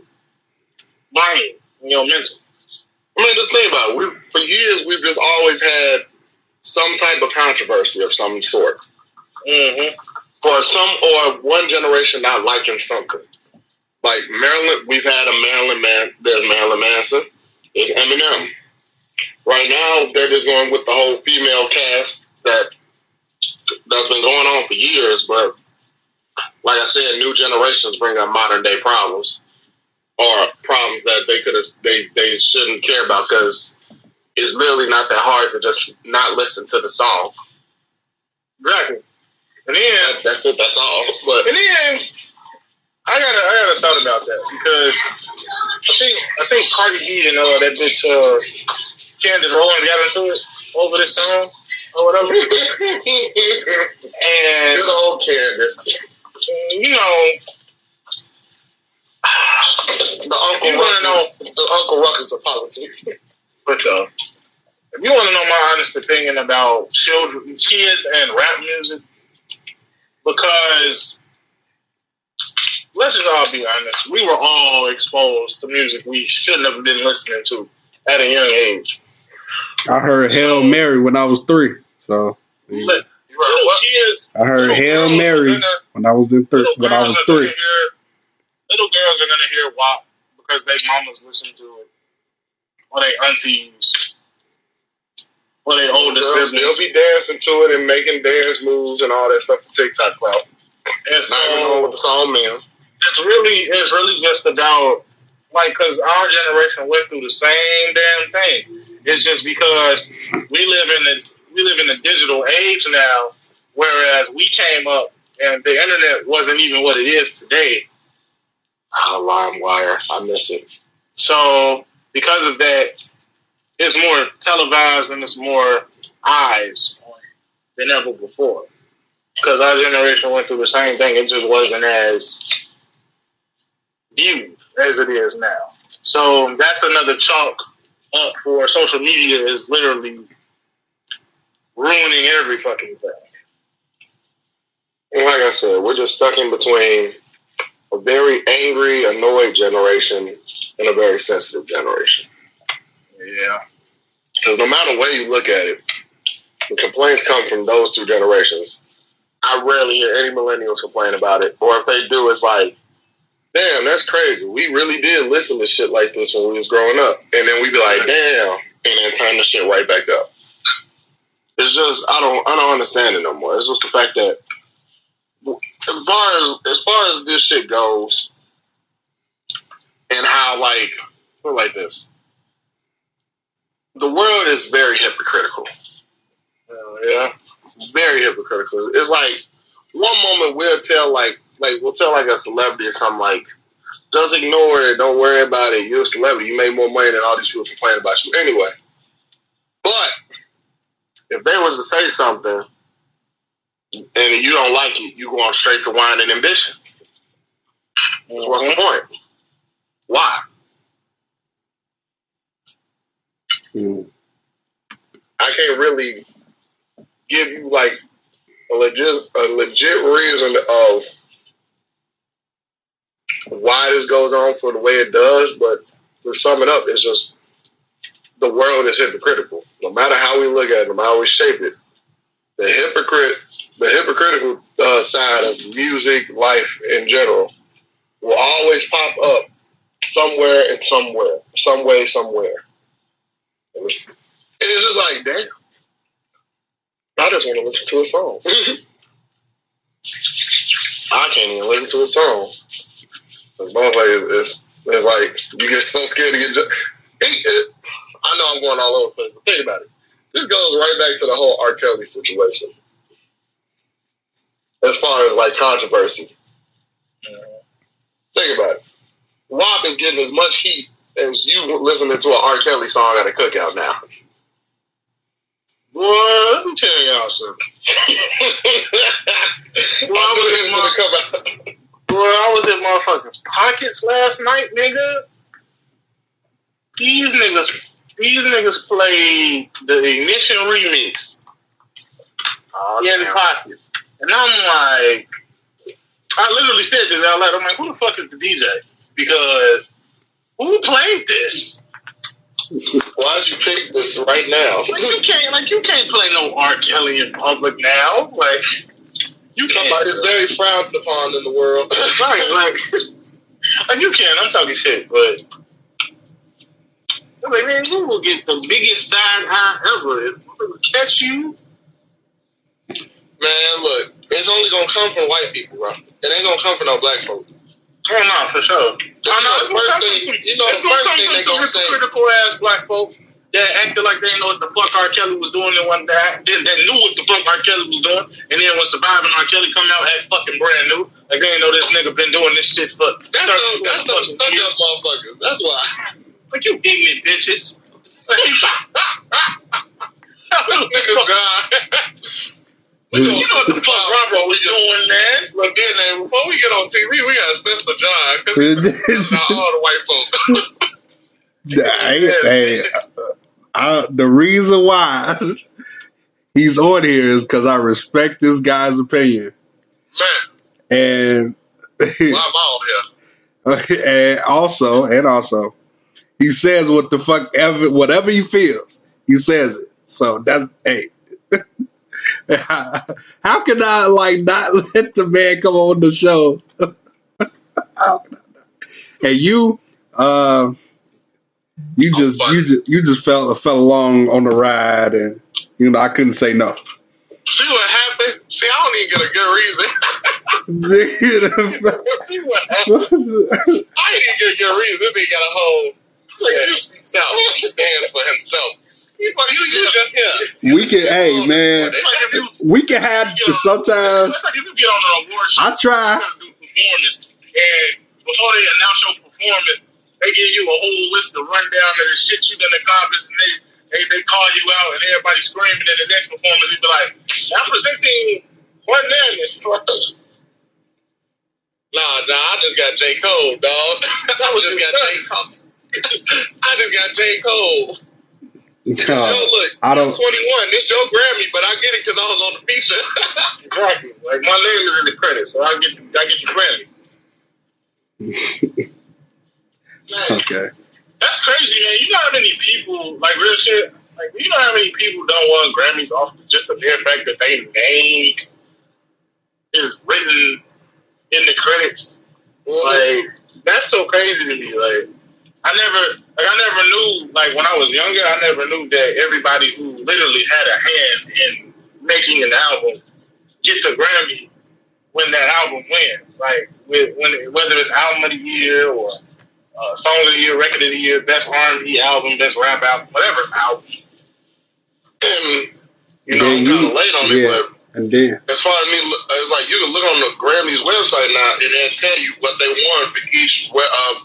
brain and your mental. I mean, just think about it. For years, we've just always had some type of controversy of some sort. Mm-hmm. Or one generation not liking something. Like Marilyn, we've had there's Marilyn Manson, there's Eminem. Right now, they're just going with the whole female cast that's been going on for years, but like I said, new generations bring up modern day problems or problems that they shouldn't care about because it's literally not that hard to just not listen to the song. Exactly. And then that's it. That's all. But and then I got a thought about that because I think Cardi B and that bitch Candace Owens got into it over this song or whatever. And good old Candace. The Uncle Ruckus of politics. But if you want to know my honest opinion about kids and rap music, because let's just all be honest, we were all exposed to music we shouldn't have been listening to at a young age. I heard Hail Mary when I was 3. So little kids. I heard Hail Mary when I was 3. Little girls are gonna hear WAP because their mamas listen to it, or their aunties, or their older siblings. They'll be dancing to it and making dance moves and all that stuff for TikTok clout. And so, not even knowing what the song means. It's really just about because our generation went through the same damn thing. It's just because we live in a digital age now, whereas we came up and the internet wasn't even what it is today. LimeWire, I miss it. So because of that, it's more televised and it's more eyes on it than ever before. Because our generation went through the same thing, it just wasn't as viewed as it is now. So that's another chalk up for social media is literally ruining every fucking thing. And like I said, we're just stuck in between a very angry, annoyed generation and a very sensitive generation. Yeah. Because no matter where you look at it, the complaints come from those two generations. I rarely hear any millennials complain about it. Or if they do, it's like, damn, that's crazy. We really did listen to shit like this when we was growing up. And then we'd be like, damn, and then turn the shit right back up. It's just, I don't understand it no more. It's just the fact that as far as this shit goes, and how put it like this, the world is very hypocritical. Yeah, very hypocritical. It's like one moment we'll tell a celebrity or something like, just ignore it, don't worry about it. You're a celebrity. You make more money than all these people complain about you anyway. But if they was to say something and you don't like it, you go on straight to wine and ambition. Mm-hmm. What's the point? Why? I can't really give you a legit reason of why this goes on for the way it does, but to sum it up, it's just the world is hypocritical. No matter how we look at it, no matter how we shape it, the hypocritical side of music, life in general, will always pop up somewhere and somewhere, some way, somewhere. And it's just like, damn, I just want to listen to a song. I can't even listen to a song. Because motherfuckers, it's like, you get so scared to get... I know I'm going all over the place, but think about it. This goes right back to the whole R. Kelly situation. as far as like controversy. Think about it. WAP is getting as much heat as you listening to an R. Kelly song at a cookout now. Boy, let me tell y'all something. I was at motherfucking Pockets last night, nigga. These niggas played the Ignition remix in Pockets. And I'm like, I literally said this out loud. I'm like, who the fuck is the DJ? Because who played this? Why'd you pick this right now? You can't play no R. Kelly in public now. Like, you can't. It's very frowned upon in the world. Right, like you can. I'm talking shit, but I'm like, man, you will get the biggest side eye ever. If they catch you. Man, look, it's only gonna come from white people, bro. It ain't gonna come from no black folk. Oh no, for sure. The first thing they gonna say. Critical ass black folk that acted like they didn't know what the fuck R. Kelly was doing and one that knew what the fuck R. Kelly was doing, and then when Surviving R. Kelly come out act fucking brand new, like they didn't know this nigga been doing this shit for. That's the stuck up motherfuckers. That's why. Like you ignorant bitches. Nigga God. You know what the fuck Robert was doing, man. Look, then, before we get on TV, we gotta censor John because not all the white folk. The reason why he's on here is because I respect this guy's opinion. Man. And I'm out here. And also, he says what the fuck whatever he feels, he says it. So that's how can I not let the man come on the show? And you just fell along on the ride, and I couldn't say no. See what happened? See, I don't even get a good reason. See what happened? I didn't even get a good reason. This nigga got a whole himself. He stands for himself. You just here. We can, man. We can have sometimes. It's like if you get on an award show, I try. Do performance, and before they announce your performance, they give you a whole list of rundown of the shit you done accomplished, and they call you out, and everybody screaming. And the next performance, they be like, "I'm presenting one man." Nah, I just got J. Cole, dog. I just got J. Cole. No, look, I don't. 21. This your Grammy, but I get it because I was on the feature. Exactly. Like my name is in the credits, so I get the Grammy. Okay. That's crazy, man. You know how many people, like real shit. Like you know how many people don't want Grammys off just the mere fact that they name is written in the credits. Like that's so crazy to me. Like I never knew, like when I was younger, I never knew that everybody who literally had a hand in making an album gets a Grammy when that album wins. Like whether it's album of the year or song of the year, record of the year, best R&B album, best rap album, whatever album. And I'm kind of late on it, but and then as far as me, it's like you can look on the Grammys website now and they'll tell you what they won for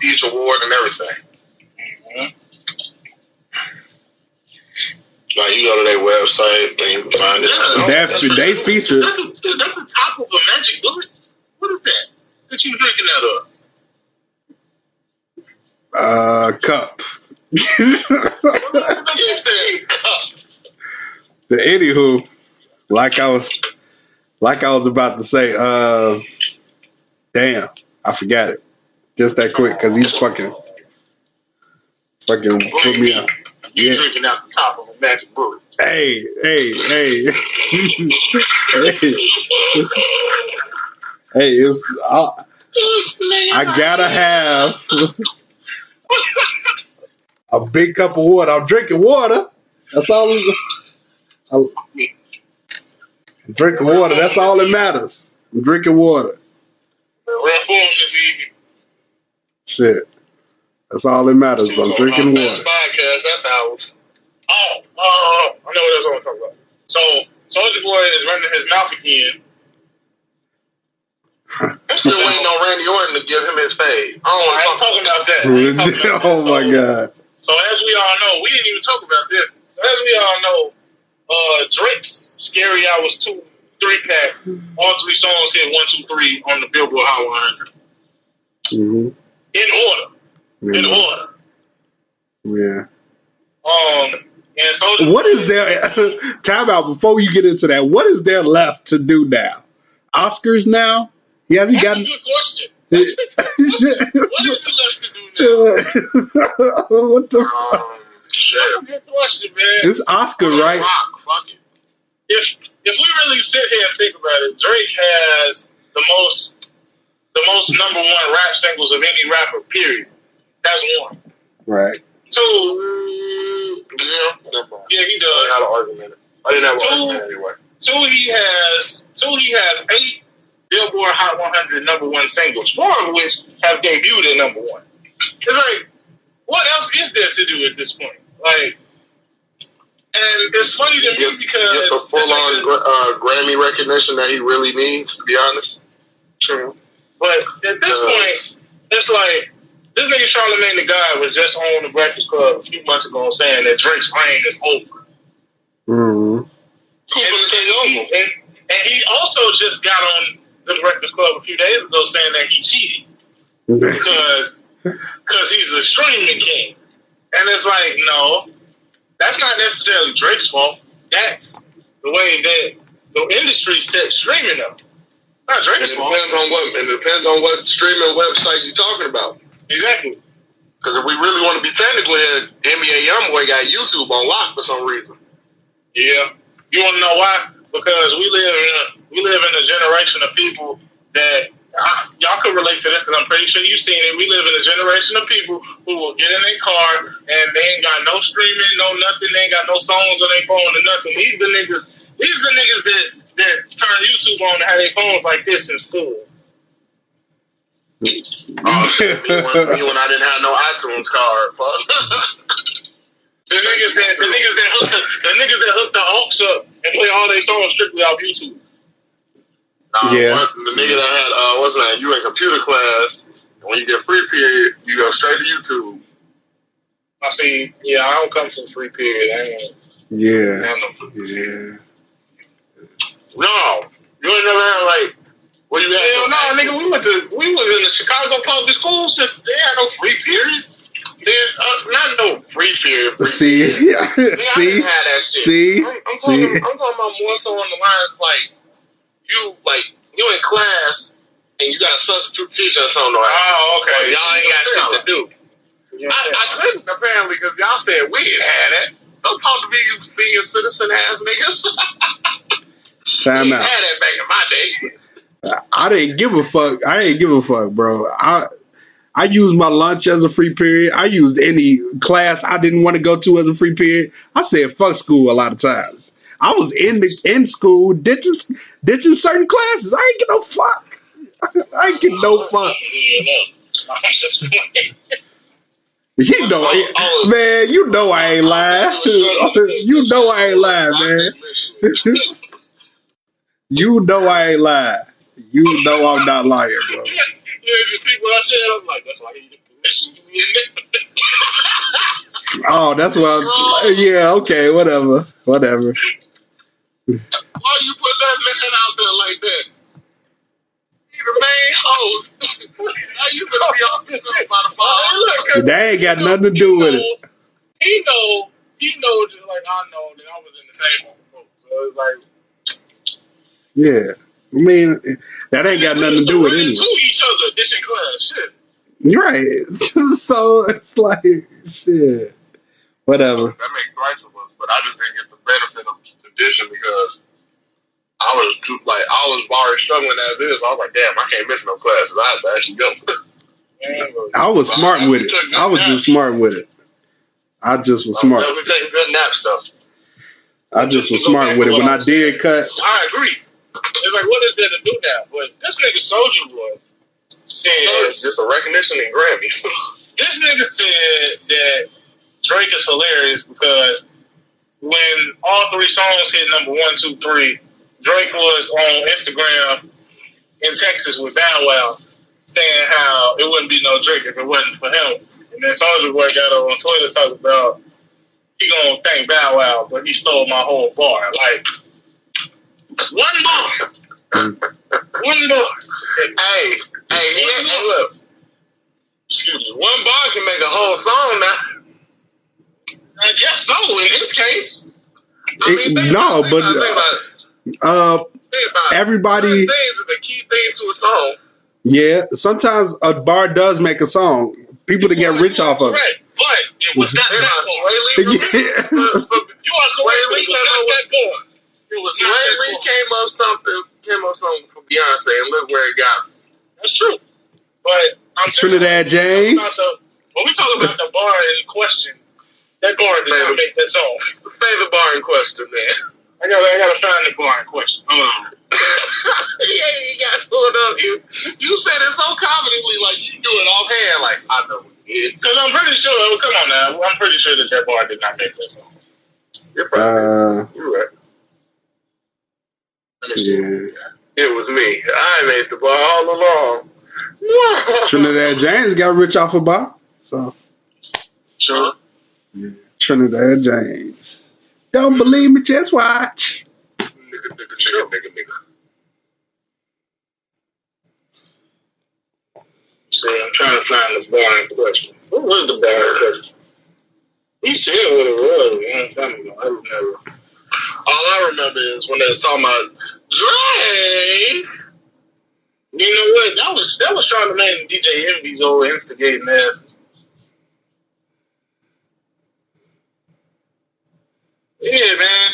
each award and everything. Like you go to their website and you can find it. They feature. Is that the top of a magic bullet? What is that? That you drinking out of? Cup. He said cup. But anywho, like I was about to say, damn, I forgot it just that quick because he's fucking put me up. You drinking out the top of a magic bullet. Hey. Hey, I gotta have a big cup of water. I'm drinking water. That's all. I'm drinking water. That's all that matters. I'm drinking water. Red form this evening. Shit. That's all that matters. I'm drinking water. Podcast, that hours. I know what I'm talking about. So Soulja Boy is running his mouth again still waiting on Randy Orton to give him his fade. I ain't talking about that. Oh my God. So as we all know, we didn't even talk about this. As we all know, Drake's Scary Hours 2 3-pack, all 3 songs hit 1, 2, 3 on the Billboard Hot 100. Mm-hmm. In order. Yeah. And so what is there? Time out before you get into that. What is there left to do now? Oscars now? That's a good question. What is left to do now? What the fuck? That's a good question, man. It's Oscar, right? Fuck it. If we really sit here and think about it, Drake has the most number 1 rap singles of any rapper, period. That's 1. Right. 2, yeah, he does. I had an argument. I didn't have an argument anyway. 2, he has 8 Billboard Hot 100 number 1 singles, 4 of which have debuted at number 1. It's like, what else is there to do at this point? Like, and it's funny to me because get the full-on Grammy recognition that he really needs, to be honest. True. But at this point, it's like, this nigga Charlamagne the God was just on the Breakfast Club a few months ago saying that Drake's reign is over. Mm-hmm. And he also just got on the Breakfast Club a few days ago saying that he cheated because he's a streaming king. And it's like, no, that's not necessarily Drake's fault. That's the way that the industry set streaming up. Not Drake's fault. It depends on what streaming website you're talking about. Exactly. Because if we really want to be technical, NBA YoungBoy got YouTube on lock for some reason. Yeah. You want to know why? Because we live in a generation of people that y'all could relate to this because I'm pretty sure you've seen it. We live in a generation of people who will get in their car and they ain't got no streaming, no nothing. They ain't got no songs on their phone or nothing. These the niggas that turn YouTube on and have their phones like this in school. Me when I didn't have no iTunes card, fuck. The niggas that hook the aux up and play all their songs strictly off YouTube. Yeah. The nigga that had what's that? You in computer class, and when you get free period, you go straight to YouTube. I see. Yeah, I don't come from free period. Yeah. No, you ain't never had like. Well, you hell no, nigga. We was in the Chicago public school system. They had no free period. Not no free period. See, I didn't have that shit. I'm talking about more so on the lines like you in class and you got a substitute teacher or something. Like, oh, okay. Y'all ain't got shit to do. I couldn't apparently because y'all said we didn't have that. Don't talk to me, you senior citizen ass niggas. Time out. Had that back in my day. I didn't give a fuck. Bro. I used my lunch as a free period. I used any class I didn't want to go to as a free period. I said fuck school a lot of times. I was in school ditching certain classes. I ain't get no fuck. I ain't get no fucks. You know, man. You know I ain't lying. You know I ain't lying, man. You know I ain't lying. You know I'm not lying, bro. Yeah, the people I said, I'm like, that's why he get permission to be in there. Oh, that's what yeah, okay, whatever. Why you put that man out there like that? He the main host. How you gonna be off this shit by the ball? That ain't got nothing to do with it. He know just like I know that I was in the same boat. So it's like, yeah. I mean, that ain't got nothing to do with it anyway. To each other, ditching class, shit. You're right. So it's like, shit. Whatever. That makes twice of us, but I just didn't get the benefit of addition because I was already struggling as is. So I was like, damn, I can't miss no classes. I have to actually go. I was smart with it. I was just smart with it. I just was smart. We taking good naps though. I just was smart with it. When I did cut. I agree. It's like, what is there to do now? But this nigga Soulja Boy says just a recognition and Grammys. This nigga said that Drake is hilarious because when all 3 songs hit number 1, 2, 3, Drake was on Instagram in Texas with Bow Wow, saying how it wouldn't be no Drake if it wasn't for him. And then Soulja Boy got on Twitter talking about he gonna thank Bow Wow, but he stole my whole bar. Like, one bar. One bar. Hey, look. Excuse me. One bar can make a whole song now. I guess so in this case. Everybody. Things is a key thing to a song. Yeah, sometimes a bar does make a song. People that get rich off of it. Right, but it was not that bar. You are Sway Lee came up something for Beyonce, and look where it got me. That's true. But I'm Trinidad James. When we talk about the bar in question, that bar did not make that song. Say the bar in question, man. I gotta find the bar in question. Yeah, you got to pull it up. You said it so confidently, like you do it offhand, like I know it is. Because I'm pretty sure. Oh, come on now, I'm pretty sure that bar did not make that song. You're probably you're right. Yeah. It was me. I made the bar all along. Trinidad James got rich off a bar, so Sure. yeah. Trinidad James. Don't believe me? Just watch. Nigga. See, I'm trying to find the bar in question. What was the bar in question? He said what it was a long time ago. I remember. All I remember is when they was talking about Drake. You know what? That was Charlamagne and DJ Envy's old instigating ass. Yeah, man.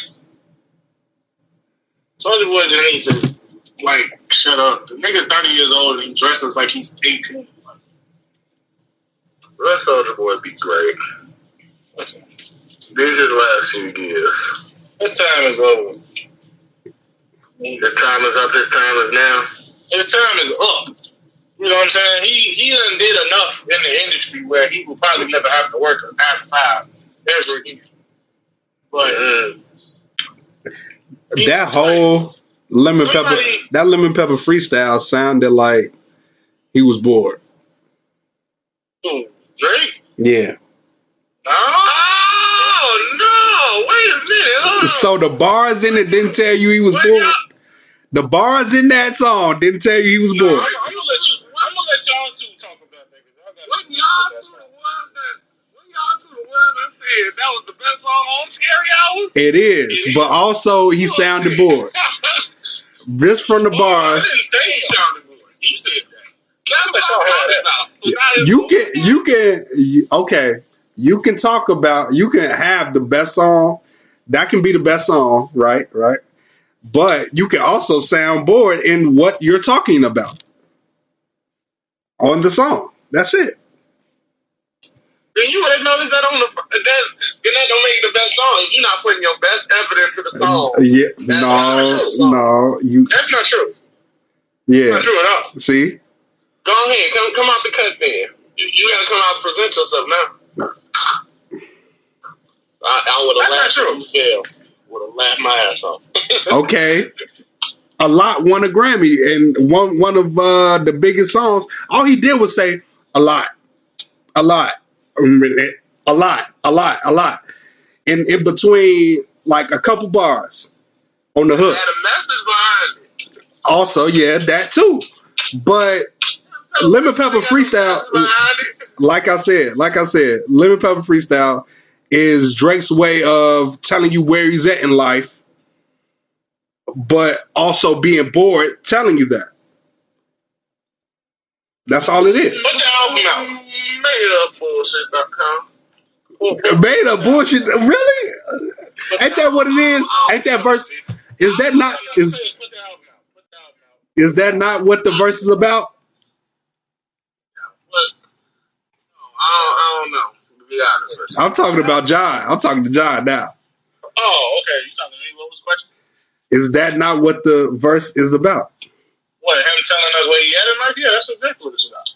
Soulja Boy just needs to, like, shut up. The nigga 30 years old and he dresses like he's 18. Let Soulja Boy be great. This is last few years. His time is over. His time is up. His time is now. His time is up. You know what I'm saying? He done did enough in the industry where he will probably never have to work a 9 to 5 ever again. But that whole lemon pepper freestyle sounded like he was bored. Who? Drake? Yeah. Oh no! Wait a minute. So the bars in it didn't tell you he was bored. The bars in that song didn't tell you he was bored. I'm gonna let y'all two talk about that. What y'all two the ones that said that was the best song on Scary Hours? It is, but also he sounded bored. Just from the bars. I didn't say he sounded bored. He said that. That's what I'm talking about. You can talk about, you can have the best song. That can be the best song, right? But you can also sound bored in what you're talking about on the song. That's it. Then you would have noticed that then that don't make it the best song. If you're not putting your best effort into the song. That's not true. Yeah. Not true at all. See? Go ahead, come out the cut then. You gotta come out and present yourself now. I would have laughed if you failed. Would have laughed my ass off. Okay. A Lot won a Grammy, and one of the biggest songs. All he did was say a lot. And in between, like a couple bars on the hook. Had a message behind it. Also, yeah, that too. But Lemon Pepper Freestyle, like I said, Lemon Pepper Freestyle is Drake's way of telling you where he's at in life, but also being bored telling you that. That's all it is. Put the album out. MadeUpBullshit.com. Made up bullshit. Really? Ain't that what it is? Ain't that verse? Is that not is that not what the verse is about? I don't know. To be honest with you. I'm talking about John. I'm talking to John now. Oh, okay. You talking to me? What was the question? Is that not what the verse is about? What, him telling us where he at in life? Yeah, that's exactly what it's about.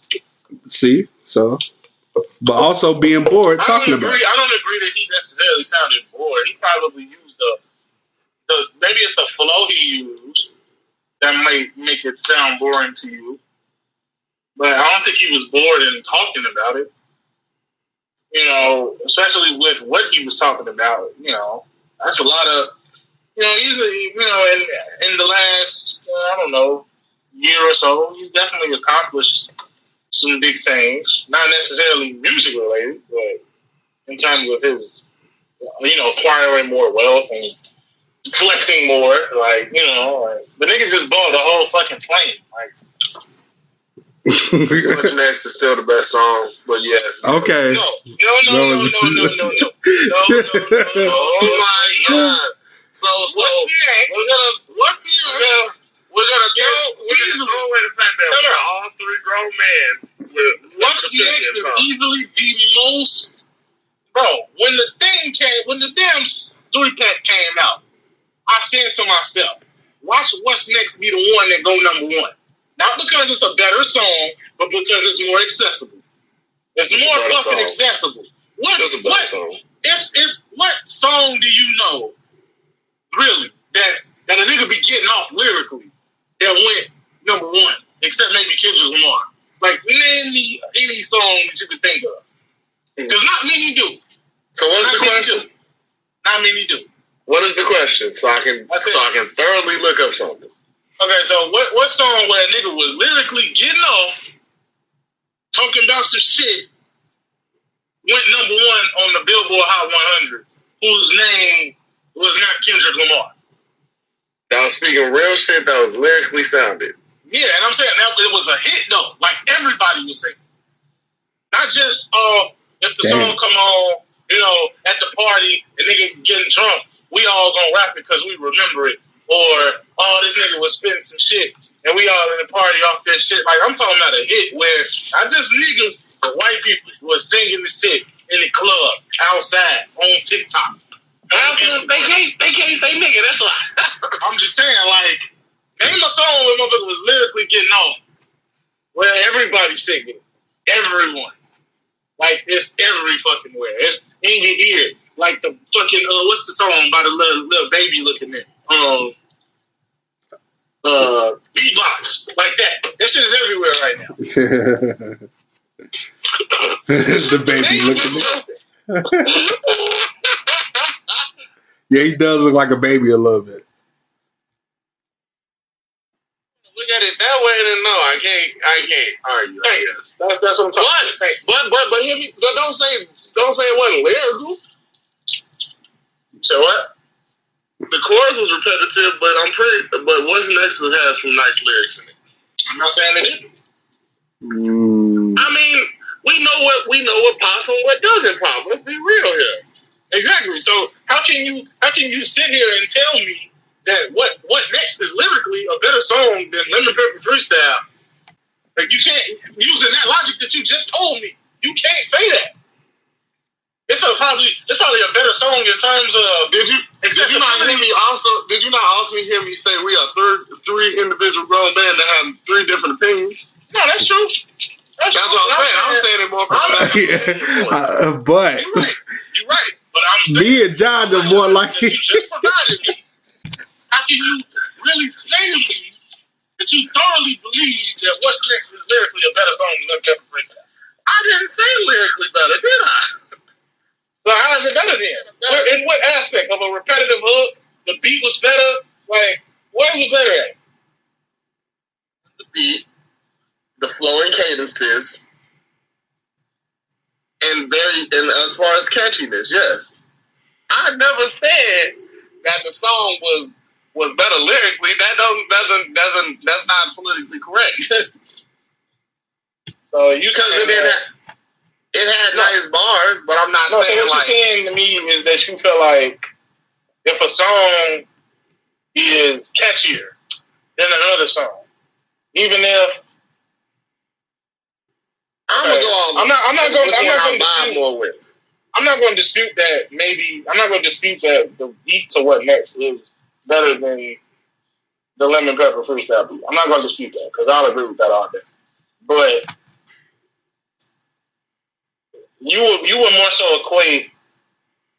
See? So, but also being bored talking about it. I don't agree that he necessarily sounded bored. He probably used the maybe it's the flow he used that might make it sound boring to you. But I don't think he was bored in talking about it. You know, especially with what he was talking about. You know, that's a lot of. You know, he's in the last I don't know year or so, he's definitely accomplished some big things. Not necessarily music related, but in terms of his, acquiring more wealth and flexing more. Like, the nigga just bought the whole fucking plane. Like, What's Next is still the best song, but yeah. Okay. No. Oh my god. So we're gonna throw away the fact that we're all three grown men with What's Next is easily the most, bro. When the damn 3-pack came out, I said to myself, watch What's Next be the one that go number one. Not because it's a better song, but because it's more accessible. It's more fucking accessible. What song do you know, really, that a nigga be getting off lyrically that went number one, except maybe Kendrick Lamar? Like, name me any song that you could think of. Because not many do. So what's the question? Not many do. What is the question? So I can thoroughly look up something. Okay, so what song where a nigga was lyrically getting off, talking about some shit, went number one on the Billboard Hot 100, whose name was not Kendrick Lamar? That was speaking real shit that was lyrically sounded. Yeah, and I'm saying that it was a hit though. Like everybody was singing. Not just if the song come on, at the party and nigga getting drunk, we all gonna rap it because we remember it. Or, this nigga was spitting some shit and we all in the party off that shit. Like, I'm talking about a hit where not just niggas, but white people who are singing the shit in the club, outside, on TikTok. They can't say nigga, that's why. I'm just saying, like, name a song where motherfucker was lyrically getting off, where everybody's singing, everyone. Like, it's every fucking where. It's in your ear. Like the fucking, what's the song by the little baby looking at? Beatbox. Like that. That shit is everywhere right now. The baby looking at. Yeah, he does look like a baby a little bit. Look at it that way, then no, I can't argue. I guess that's what I'm talking about. But hear me. Don't say it wasn't lyrical. So what? The chorus was repetitive, but What's Next would have some nice lyrics in it. I'm not saying it didn't. I mean, we know what pops and what doesn't pop. Let's be real here. Exactly. So how can you sit here and tell me that what Next is lyrically a better song than Lemon Pepper Freestyle? Like, you can't, using that logic that you just told me, you can't say that. It's probably a better song in terms of. Did you not also hear me say we are three individual grown men that have three different opinions? No, that's true. That's what I'm saying. I'm saying it more perspective. But you're right. But I'm saying me and John are more like you just provided me. How can you really say to me that you thoroughly believe that What's Next is lyrically a better song than Lemon Pepper Freestyle? I didn't say lyrically better, did I? So how is it better then? In what aspect? Of a repetitive hook? The beat was better? Like, where's it better at? The beat, the flowing cadences, and as far as catchiness, yes. I never said that the song was better lyrically. That that's not politically correct. So you it had nice bars, but I'm not saying so what like. You're saying to me is that you feel like if a song is catchier than another song, even if I'm not going to dispute that. Maybe I'm not going to dispute that the beat to What Next is better than the Lemon Pepper Freestyle beat. I'm not going to dispute that because I'll agree with that all day. But you would more so equate.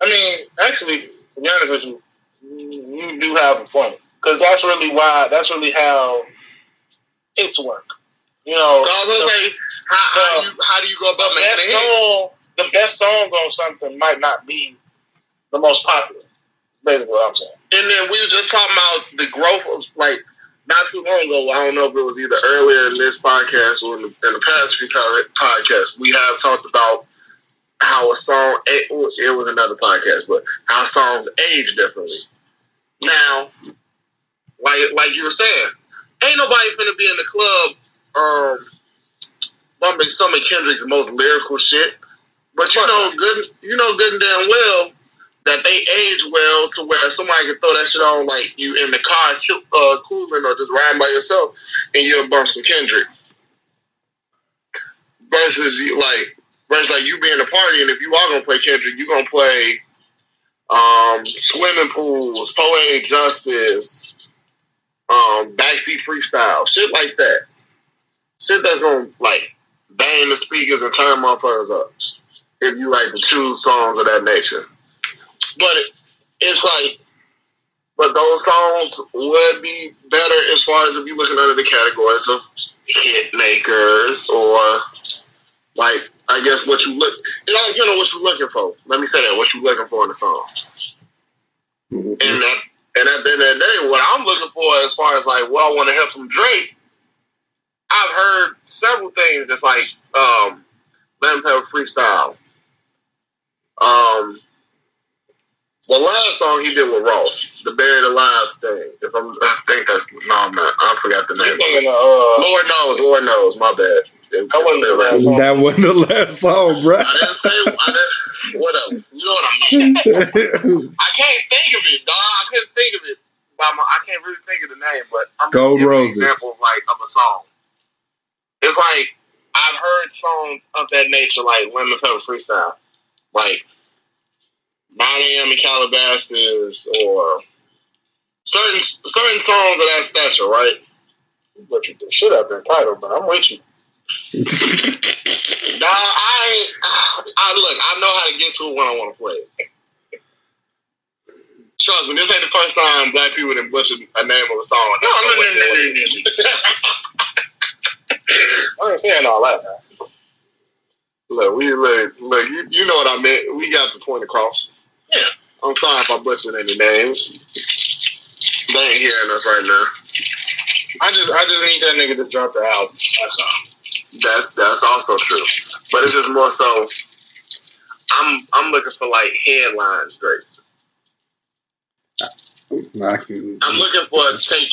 I mean, actually, to be honest with you, you do have a point because that's really how hits work. You know, I was gonna say, how do you go about making a hit? The best song on something might not be the most popular. Basically, what I'm saying. And then we were just talking about the growth of, like, not too long ago. I don't know if it was either earlier in this podcast or in the past few podcasts. We have talked about how a song. It was another podcast, but how songs age differently. Now, like you were saying, ain't nobody finna be in the club bumping some of Kendrick's most lyrical shit. But you know good and damn well that they age well to where somebody can throw that shit on, like you in the car cooling or just riding by yourself, and you'll bump some Kendrick. Versus you being a party, and if you are gonna play Kendrick, you're gonna play Swimming Pools, Poetic Justice, Backseat Freestyle, shit like that. Shit that's gonna like bang the speakers and turn motherfuckers up. If you like to choose songs of that nature. But it's like, but those songs would be better as far as if you're looking under the categories of hit makers or, like, I guess what you look. It all depends on what you're looking for. Let me say that, what you're looking for in a song. Mm-hmm. And at the end of the day, what I'm looking for as far as like what I want to hear from Drake, I've heard several things that's like Lemon Pepper Freestyle. The last song he did with Ross, the Buried Alive thing. I think that's I'm not. I forgot the name. Lord knows. My bad. That wasn't the last song, bro. I didn't say. Whatever. You know what I mean? I can't think of it, dog. I couldn't think of it. I can't really think of the name, but I'm Gold giving Roses. an example of a song. It's like I've heard songs of that nature, like Lemon Pepper Freestyle, like 9 a.m. in Calabasas, or certain songs of that stature, right? You butchered the shit out that title, but I'm with you. Nah, I know how to get to it when I want to play it. Trust me, this ain't the first time black people done butchered a name of a song. No. I ain't saying all that, man. Look, you know what I meant. We got the point across. Yeah. I'm sorry if I butchered any names. They ain't hearing us right now. I just need that nigga to drop the album. That's all. That's also true. But it's just more so I'm looking for like headlines, Drake. I'm looking for a take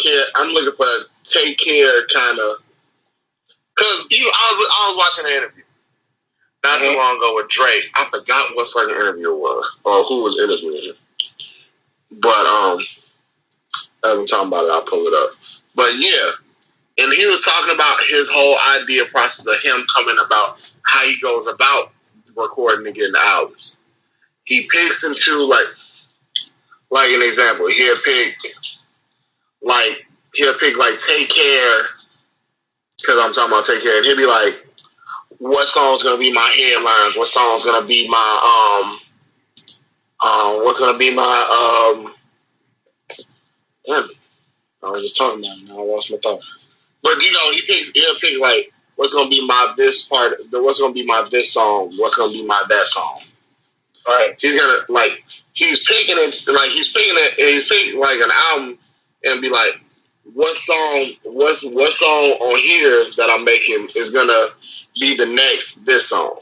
care kind of, because I was watching an interview not too long ago with Drake. I forgot what fucking interview it was or who was interviewing him. But as I'm talking about it, I'll pull it up. But yeah, and he was talking about his whole idea process of him coming about how he goes about recording and getting the albums. He picks and chooses, like an example, he'll pick Take Care, because I'm talking about Take Care, and he'll be like, what song's gonna be my headlines? What song's gonna be my what's gonna be my I was just talking about it, now I lost my thought. But you know, he'll pick like what's gonna be my this part, what's gonna be my this song, what's gonna be my that song. All right. He's gonna he's picking like an album and be like, what song on here that I'm making is gonna be the next this song?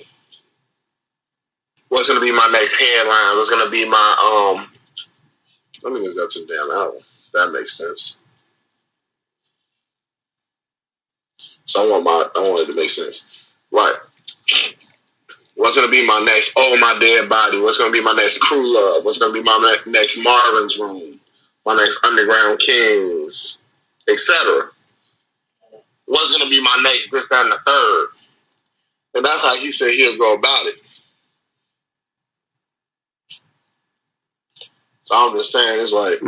What's gonna be my next headline? What's gonna be my let me just go to the damn album. That makes sense. So I want it to make sense. Right. What's going to be my next Over My Dead Body? What's going to be my next Crew Love? What's going to be my next Marvin's Room? My next Underground Kings? Etc. What's going to be my next this, that, and the third? And that's how he said he'll go about it. So I'm just saying, it's like,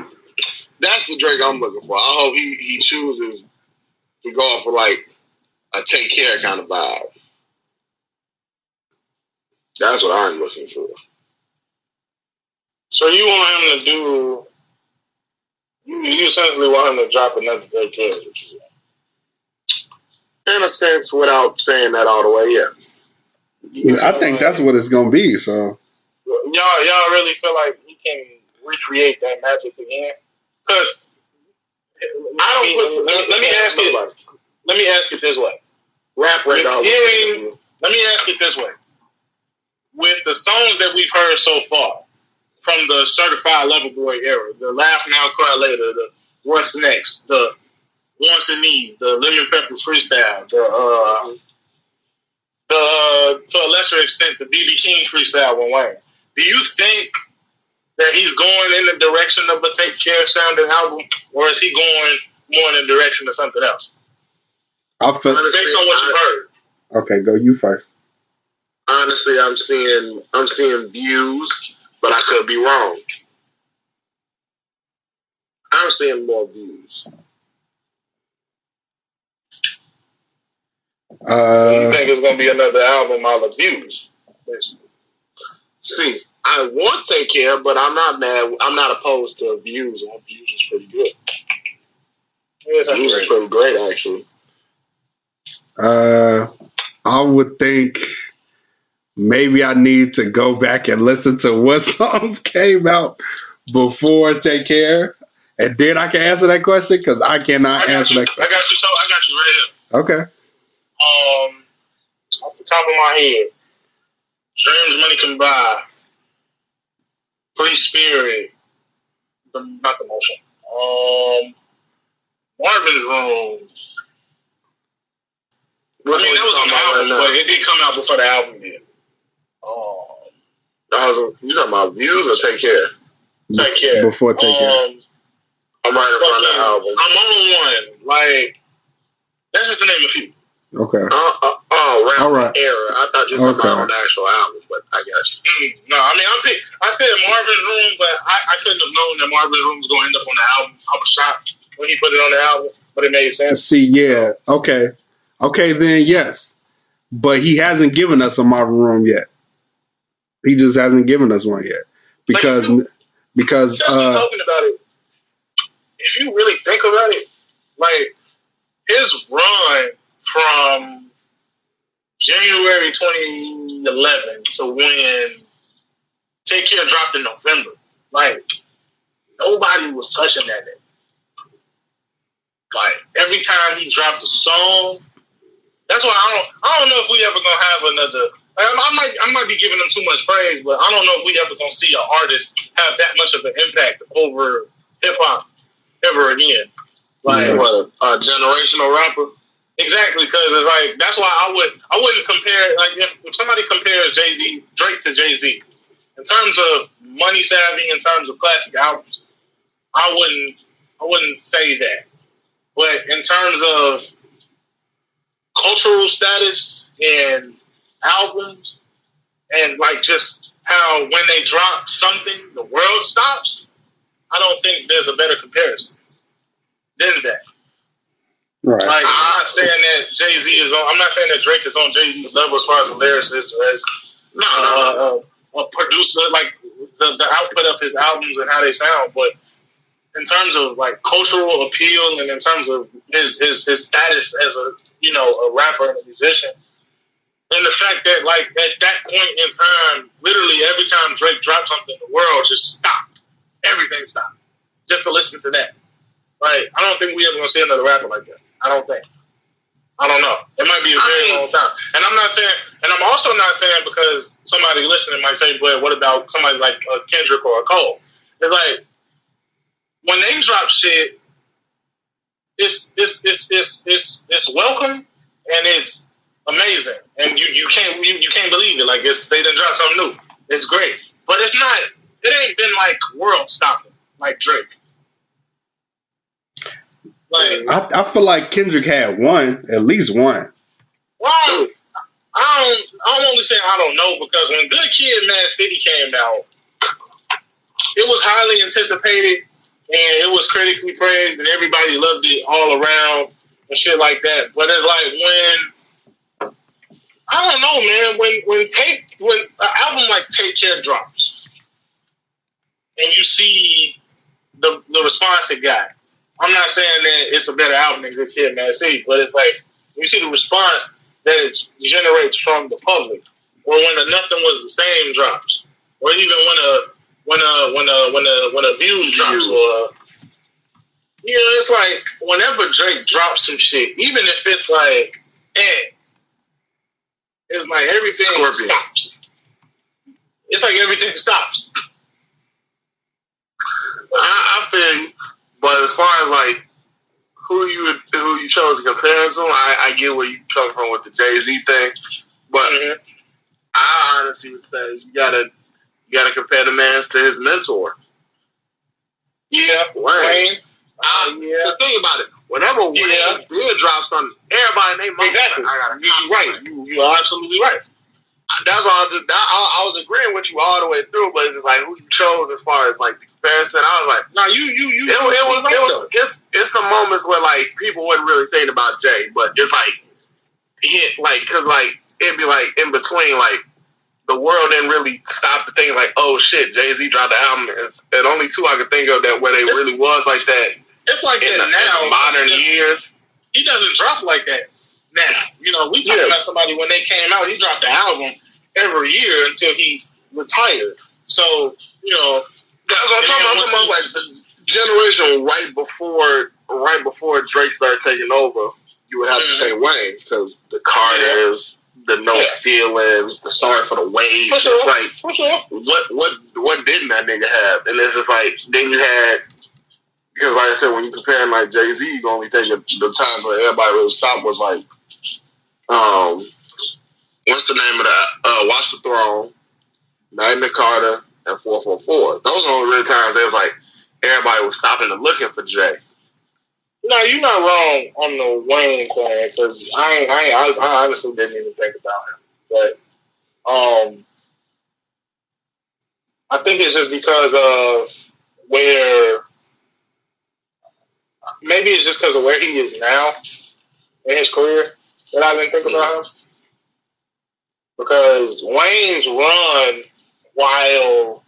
that's the Drake I'm looking for. I hope he chooses to go off with like a Take Care kind of vibe. That's what I'm looking for. So you want him to do? You essentially want him to drop another Take Care. In a sense, without saying that all the way, yeah. I think that's what it's gonna be. So y'all really feel like he can recreate that magic again? Because let me ask it. Let me ask it this way. Rap right now. Let me ask it this way. With the songs that we've heard so far, from the Certified Lover Boy era, the Laugh Now, Cry Later, the What's Next, the Wants and Needs, the Lemon Pepper Freestyle, to a lesser extent, the BB King Freestyle with Wayne. Do you think that he's going in the direction of a Take Care sounding album, or is he going more in the direction of something else? Honestly, based on what you've heard. Okay, go you first. Honestly, I'm seeing views, but I could be wrong. I'm seeing more views. You think it's going to be another album all of views? Basically. See, I want Take Care, but I'm not mad. I'm not opposed to views. Views is pretty good. Views is pretty great, actually. I would think maybe I need to go back and listen to what songs came out before Take Care, and then I can answer that question because I cannot answer that question. I got you right here. Okay. Off the top of my head, Dreams Money Can Buy, Free Spirit, not the motion. Marvin's Room. That was on the album, but it did come out before the album did. You talking about views or Take Care? Take Care. Before Take Care. I'm right in front of the album. I'm on one. Like, that's just to name a few. Okay. All right. Era. I thought you were talking about on the actual album, but I got you. No, I mean, I said Marvin's Room, but I couldn't have known that Marvin's Room was going to end up on the album. I was shocked when he put it on the album, but it made sense. See, yeah. Okay, then yes. But he hasn't given us a Marvin Room yet. He just hasn't given us one yet. Because just talking about it, if you really think about it, like his run from January 2011 to when Take Care dropped in November, like nobody was touching that. Like every time he dropped a song, that's why I don't know if we ever gonna have another. I might be giving him too much praise, but I don't know if we ever gonna see an artist have that much of an impact over hip hop ever again. Like what, a generational rapper? Exactly, because it's like that's why I wouldn't compare. Like if somebody compares Drake to Jay-Z in terms of money savvy, in terms of classic albums, I wouldn't say that. But in terms of cultural status and albums, and like just how when they drop something, the world stops, I don't think there's a better comparison than that. Right. Like I'm not saying that Jay-Z is on. I'm not saying that Drake is on Jay-Z's level as far as a lyricist or as a producer, like the output of his albums and how they sound. But in terms of like cultural appeal and in terms of his status as a rapper and a musician, and the fact that like at that point in time, literally every time Drake dropped something, the world just stopped. Everything stopped just to listen to that. Like I don't think we ever gonna see another rapper like that. I don't think. I don't know. It might be a very long time. And I'm not saying, and I'm also not saying because somebody listening might say, but what about somebody like a Kendrick or a Cole? It's like when they drop shit, it's welcome and it's amazing, and you can't believe it. Like they done dropped something new. It's great, but it's not. It ain't been like world stopping like Drake. Like I feel like Kendrick had one, at least one. Well, I'm only saying I don't know because when Good Kid, Mad City came out, it was highly anticipated and it was critically praised and everybody loved it all around and shit like that. But it's like when I don't know, man. When an album like Take Care drops and you see the response it got. I'm not saying that it's a better album than Good Kid, Mad City, but it's like you see the response that it generates from the public, or when the Nothing Was the Same drops, or even when a Views drops, or it's like whenever Drake drops some shit, even if it's like, it's like everything stops. It's like everything stops. I feel you, but as far as like who you chose to compare it to, I get where you come from with the Jay-Z thing, but I honestly would say you gotta compare the man to his mentor. Yeah, Wayne. Just think about it. Whenever Wayne did drop something, everybody named exactly. You're right. You are absolutely right. That's all. I was agreeing with you all the way through, but it's just like who you chose as far as like the comparison. I was like, no, it's some moments where like people wasn't really thinking about Jay, but it's like because like it'd be like in between like the world didn't really stop to think like, oh shit, Jay-Z dropped the album, and only two I could think of that where they really was like that. It's like in that now. In modern years, he doesn't drop like that now. We talking about somebody when they came out, he dropped the album every year until he retired. So that's what I'm talking about. Like the generation right before Drake started taking over, you would have to say Wayne, because the Carters, the No Ceilings, the Sorry for the Wait. It's like what didn't that nigga have? And it's just like then you had, because like I said, when you comparing like Jay-Z, you only think of the times where everybody really stopped was like what's the name of that? Watch the Throne, Night in the Carter, and 444. Those are the only real times there was like everybody was stopping and looking for Jay. No, you're not wrong on the Wayne thing, because I honestly didn't even think about him. But I think it's just because of maybe it's just because of where he is now in his career that I didn't think about him. Because Wayne's run, while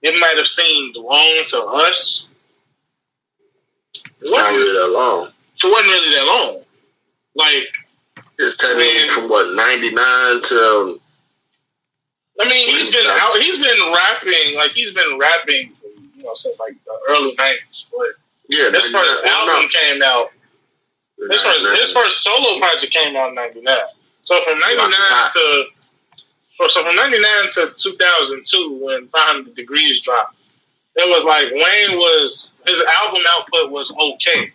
it might have seemed long to us, it wasn't really that long. It wasn't really that long. Like, it's technically from what, 99 to. I mean, he's been rapping, since like the early 90s. But his first album came out. His first solo project came out in 99. So from 99 to 2002, when 500 Degrees dropped, it was like his album output was okay.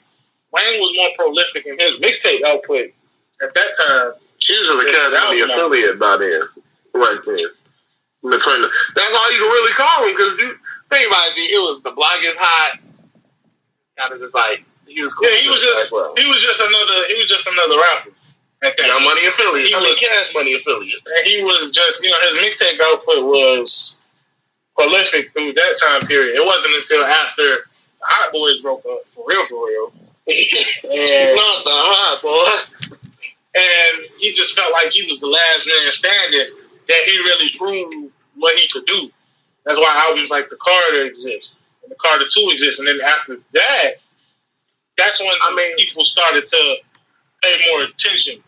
Wayne was more prolific in his mixtape output at that time. He was a Cassidy affiliate by then, right there. That's all you can really call him, because you think about it, it was The Block Is Hot. Kind of just like he was cool. Yeah, he was just another rapper. Young Money affiliate. Cash Money affiliate. And he was just, his mixtape output was prolific through that time period. It wasn't until after the Hot Boys broke up, for real. And not the Hot Boys. And he just felt like he was the last man standing, that he really proved what he could do. That's why albums like The Carter exist, and The Carter 2 exists. And then after that, that's when people started to pay more attention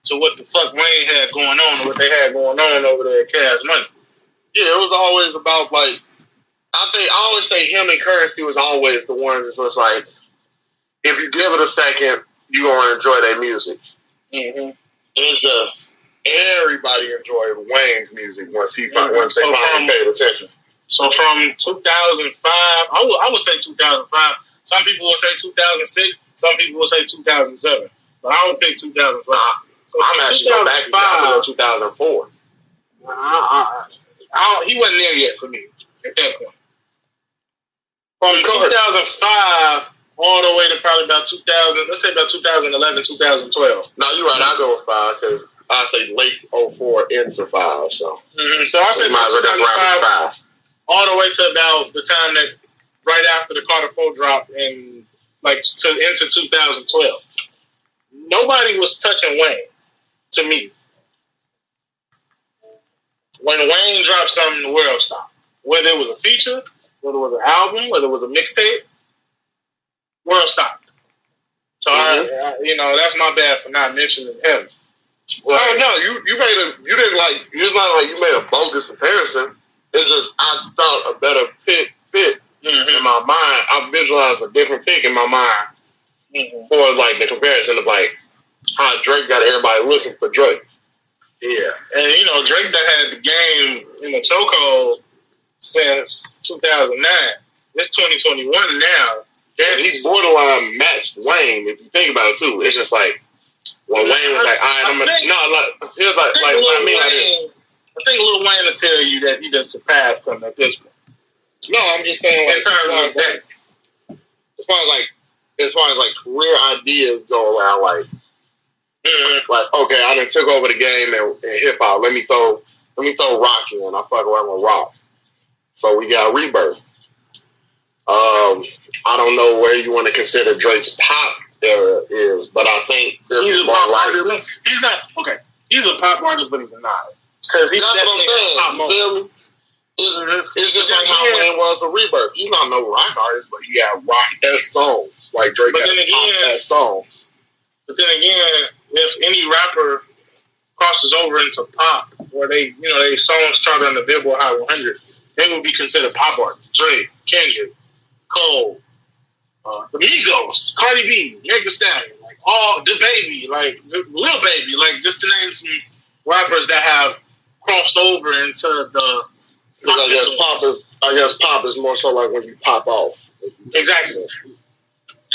to what the fuck Wayne had going on and what they had going on over there at Cash Money. Yeah, it was always about like, I always say him and Currency was always the ones that was like, if you give it a second, you're going to enjoy their music. Mm-hmm. It's just everybody enjoyed Wayne's music once they finally paid attention. So from 2005, I would say 2005. Some people will say 2006. Some people will say 2007. But I would pick 2005. So I'm actually going back to 2004. He wasn't there yet for me at that point. From 2005 all the way to probably about 2000, let's say about 2011, 2012. No, you're right. I'll go with 5 because I say late 04 into 5. So, so I say 2005 all the way to about the time that right after the Carter 4 dropped into 2012. Nobody was touching Wayne, to me. When Wayne dropped something, the world stopped. Whether it was a feature, whether it was an album, whether it was a mixtape, world stopped. So that's my bad for not mentioning him. Well, no, you didn't like. It's not like you made a bogus comparison. It's just I thought a better pick fit in my mind. I visualized a different pick in my mind for like the comparison of like how Drake got everybody looking for Drake. Yeah, and Drake that had the game in the chokehold since 2009. It's 2021 now. He's borderline matched Wayne if you think about it too. It's just like when Wayne was like, all right, he was like I think Lil Wayne will tell you that he done surpassed him at this point. No, I'm just saying like, in terms of that. As far as career ideas go around, like okay, I done took over the game and hip hop. Let me throw rock in. I fuck around with rock. So we got Rebirth. I don't know where you want to consider Drake's pop era is, but I think he's a pop artist. He's not okay. He's a pop artist, but he's not. Because that's what I'm saying. You feel me? It's just like how Wayne was a Rebirth. He's not no rock artist, but he got rock-esque songs. Like Drake got pop-esque songs. But then again, if any rapper crosses over into pop, where they songs chart on the Billboard Hot 100, they would be considered pop artists. Drake, Kendrick, Cole, the Migos, Cardi B, Megan Thee Stallion, like all the Baby, like Lil Baby, like just to name some rappers that have crossed over into the. I guess pop is more so like when you pop off. Exactly.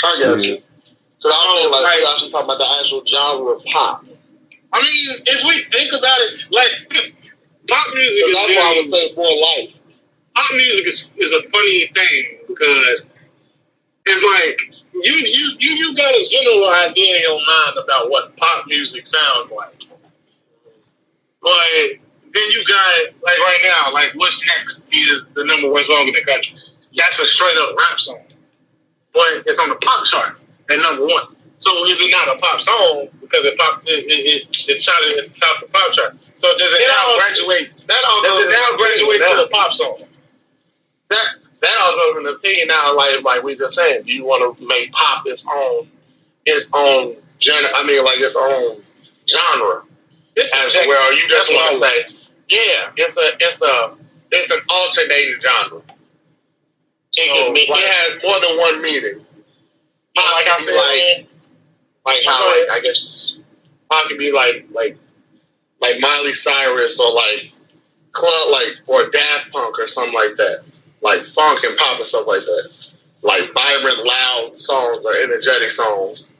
I guess. Because I don't like we actually talk about the actual genre of pop. I mean, if we think about it, like pop music so that's why I would say more life. Pop music is a funny thing because it's like you got a general idea in your mind about what pop music sounds like, but then you got like right now, like What's Next is the number one song in the country. That's a straight up rap song, but it's on the pop chart at number one. So is it not a pop song because it charted at the top of the pop chart? So does it now graduate? Does it now graduate to the pop song? That all goes in the opinion now, like we just saying. Do you want to make pop its own genre? I mean, like its own genre. As well, you just want to say, yeah, it's an alternating genre. It has more than one meaning. Like I said, like how I guess pop could be like Miley Cyrus or like club or Daft Punk or something like that. Like funk and pop and stuff like that. Like vibrant, loud songs or energetic songs.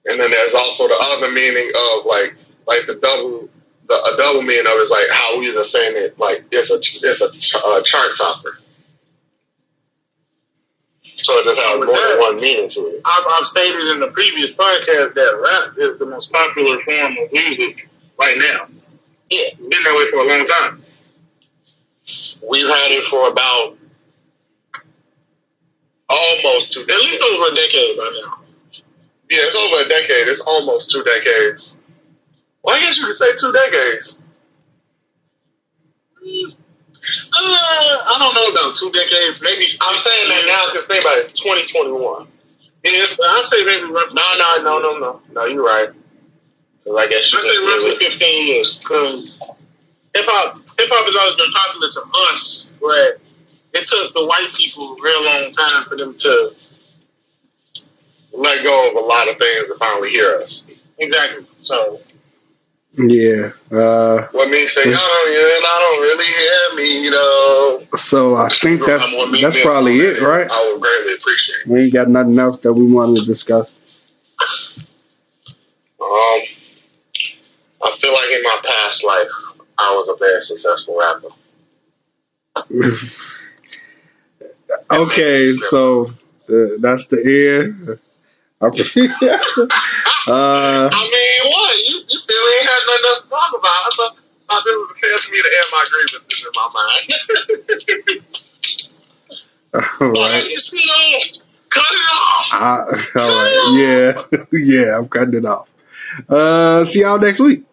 And then there's also the other meaning of like a double meaning of it is like how we are saying it, like it's a chart topper. So it just has more than one meaning to it. I've stated in the previous podcast that rap is the most popular form of music right now. Yeah. It's been that way for a long time. We've had it for about almost 2 decades. At least over a decade by now. Yeah, it's over a decade. It's almost 2 decades. Well, I guess you could say 2 decades. I don't know about 2 decades. Maybe I'm saying that now because think about it. It's 2021. Yeah, but I'll say maybe roughly. No. You're right. I guess you say roughly 15 years because hip hop has always been popular to us, but it took the white people a real long time for them to let go of a lot of things to finally hear us. Exactly. So. Yeah. What me say, I don't really hear me, So I think that's probably it, right? I would greatly appreciate it. We ain't got nothing else that we wanted to discuss. I feel like in my past life, I was a very successful rapper. Okay, so that's the end. I mean, what? You still ain't had nothing else to talk about. I thought this was a chance for me to air my grievances in my mind. All right. Just, cut it off. All right. Yeah. Yeah, I'm cutting it off. See y'all next week.